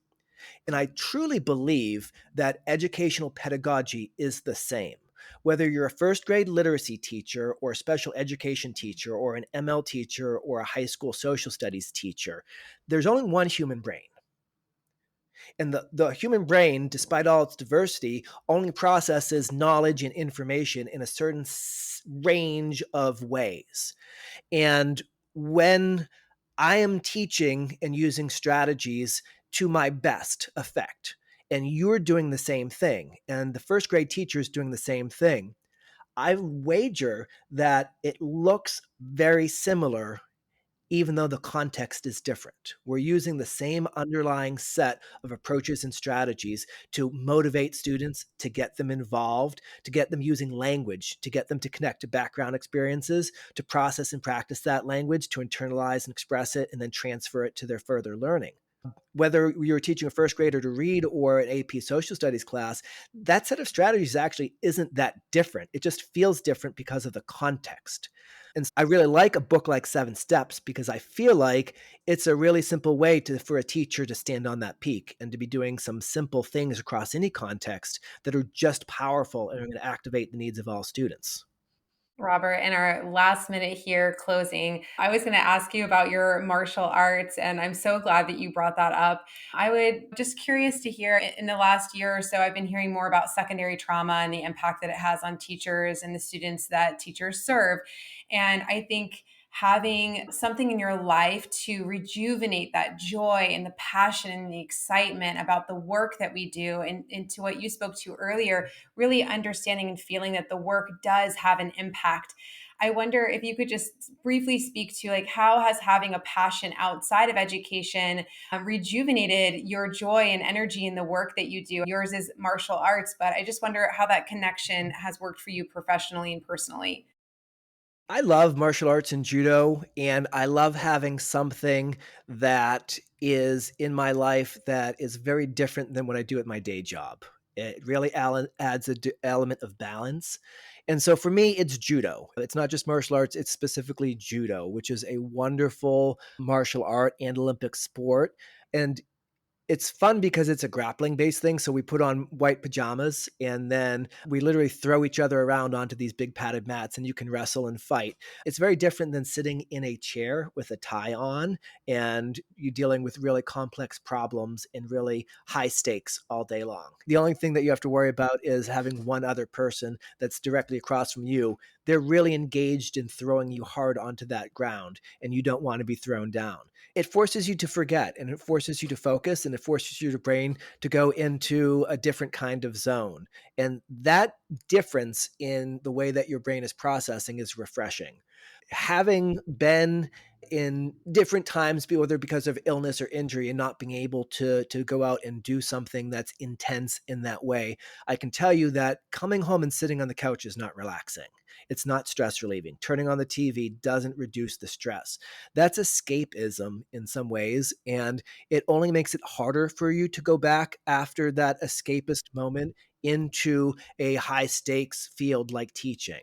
And I truly believe that educational pedagogy is the same. Whether you're a first grade literacy teacher or a special education teacher or an ML teacher or a high school social studies teacher, there's only one human brain. And the human brain, despite all its diversity, only processes knowledge and information in a certain range of ways. And when I am teaching and using strategies to my best effect, and you're doing the same thing, and the first grade teacher is doing the same thing, I wager that it looks very similar, even though the context is different. We're using the same underlying set of approaches and strategies to motivate students, to get them involved, to get them using language, to get them to connect to background experiences, to process and practice that language, to internalize and express it, and then transfer it to their further learning. Whether you're teaching a first grader to read or an AP social studies class, that set of strategies actually isn't that different. It just feels different because of the context. And I really like a book like 7 Steps because I feel like it's a really simple way for a teacher to stand on that peak and to be doing some simple things across any context that are just powerful and are going to activate the needs of all students. Robert, in our last minute here closing, I was going to ask you about your martial arts, and I'm so glad that you brought that up. I would just curious to hear in the last year or so, I've been hearing more about secondary trauma and the impact that it has on teachers and the students that teachers serve. And I think having something in your life to rejuvenate that joy and the passion and the excitement about the work that we do, and to what you spoke to earlier, really understanding and feeling that the work does have an impact. I wonder if you could just briefly speak to like how has having a passion outside of education rejuvenated your joy and energy in the work that you do. Yours is martial arts, but I just wonder how that connection has worked for you professionally and personally. I love martial arts and judo, and I love having something that is in my life that is very different than what I do at my day job. It really adds an element of balance. And so for me, it's judo. It's not just martial arts, it's specifically judo, which is a wonderful martial art and Olympic sport. And it's fun because it's a grappling based thing. So we put on white pajamas and then we literally throw each other around onto these big padded mats and you can wrestle and fight. It's very different than sitting in a chair with a tie on and you dealing with really complex problems and really high stakes all day long. The only thing that you have to worry about is having one other person that's directly across from you. They're really engaged in throwing you hard onto that ground and you don't want to be thrown down. It forces you to forget and it forces you to focus and it forces your brain to go into a different kind of zone. And that difference in the way that your brain is processing is refreshing. Having been in different times, whether because of illness or injury, and not being able to go out and do something that's intense in that way, I can tell you that coming home and sitting on the couch is not relaxing. It's not stress relieving. Turning on the TV doesn't reduce the stress. That's escapism in some ways, and it only makes it harder for you to go back after that escapist moment into a high stakes field like teaching.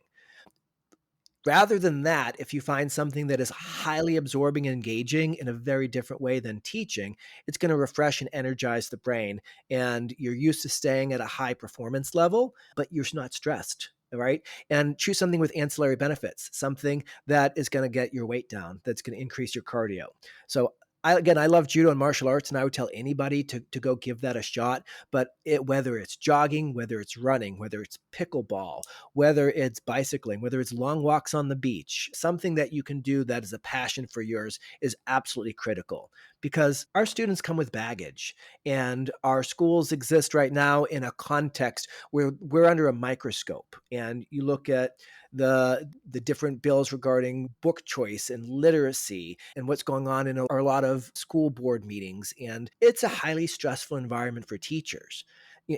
Rather than that, if you find something that is highly absorbing and engaging in a very different way than teaching, it's going to refresh and energize the brain. And you're used to staying at a high performance level, but you're not stressed. All right. And choose something with ancillary benefits, something that is going to get your weight down, that's going to increase your cardio. So I love judo and martial arts, and I would tell anybody to go give that a shot. But whether it's jogging, whether it's running, whether it's pickleball, whether it's bicycling, whether it's long walks on the beach, something that you can do that is a passion for yours is absolutely critical, because our students come with baggage, and our schools exist right now in a context where we're under a microscope. And you look at the different bills regarding book choice and literacy and what's going on in a lot of school board meetings. And it's a highly stressful environment for teachers.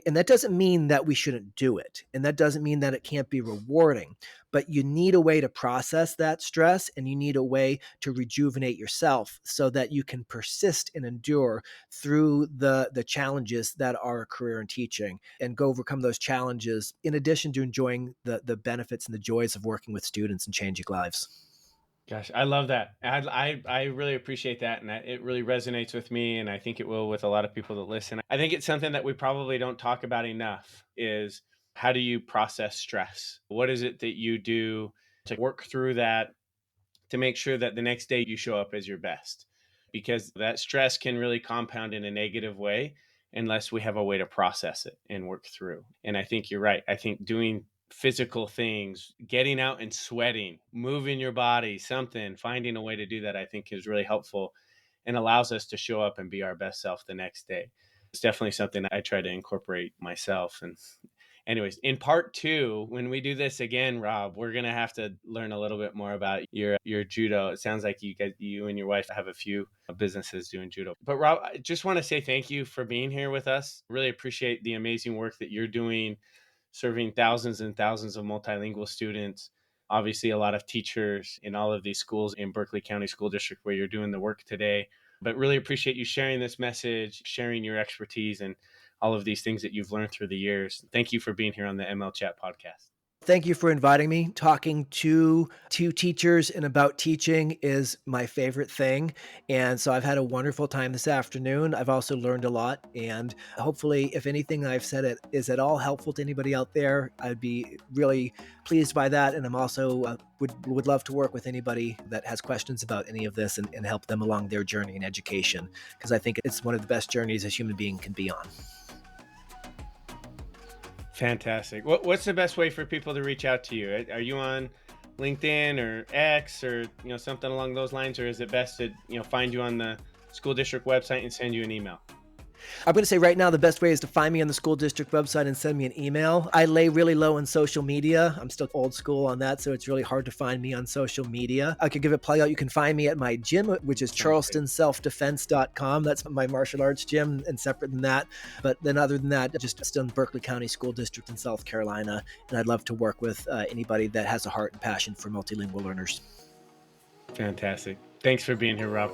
And that doesn't mean that we shouldn't do it. And that doesn't mean that it can't be rewarding. But you need a way to process that stress, and you need a way to rejuvenate yourself so that you can persist and endure through the challenges that are a career in teaching, and go overcome those challenges in addition to enjoying the benefits and the joys of working with students and changing lives. Gosh, I love that. I really appreciate that, and it really resonates with me, and I think it will with a lot of people that listen. I think it's something that we probably don't talk about enough. Is how do you process stress? What is it that you do to work through that, to make sure that the next day you show up as your best? Because that stress can really compound in a negative way unless we have a way to process it and work through. And I think you're right. I think doing physical things, getting out and sweating, moving your body, something, finding a way to do that, I think is really helpful and allows us to show up and be our best self the next day. It's definitely something I try to incorporate myself. And anyways, in part two, when we do this again, Rob, we're gonna have to learn a little bit more about your judo. It sounds like you and your wife have a few businesses doing judo. But Rob, I just want to say thank you for being here with us. Really appreciate the amazing work that you're doing, serving thousands and thousands of multilingual students. Obviously, a lot of teachers in all of these schools in Berkeley County School District where you're doing the work today. But really appreciate you sharing this message, sharing your expertise, and all of these things that you've learned through the years. Thank you for being here on the ML Chat podcast. Thank you for inviting me. Talking to teachers and about teaching is my favorite thing. And so I've had a wonderful time this afternoon. I've also learned a lot. And hopefully, if anything I've said is at all helpful to anybody out there, I'd be really pleased by that. And I'm also would love to work with anybody that has questions about any of this, and help them along their journey in education, because I think it's one of the best journeys a human being can be on. Fantastic. What's the best way for people to reach out to you? Are you on LinkedIn or X or something along those lines, or is it best to find you on the school district website and send you an email? I'm going to say right now the best way is to find me on the school district website and send me an email. I lay really low on social media. I'm still old school on that, so it's really hard to find me on social media. I could give a plug out. You can find me at my gym, which is charlestonselfdefense.com. That's my martial arts gym, and separate than that. But then other than that, just still in Berkeley County School District in South Carolina. And I'd love to work with anybody that has a heart and passion for multilingual learners. Fantastic. Thanks for being here, Rob.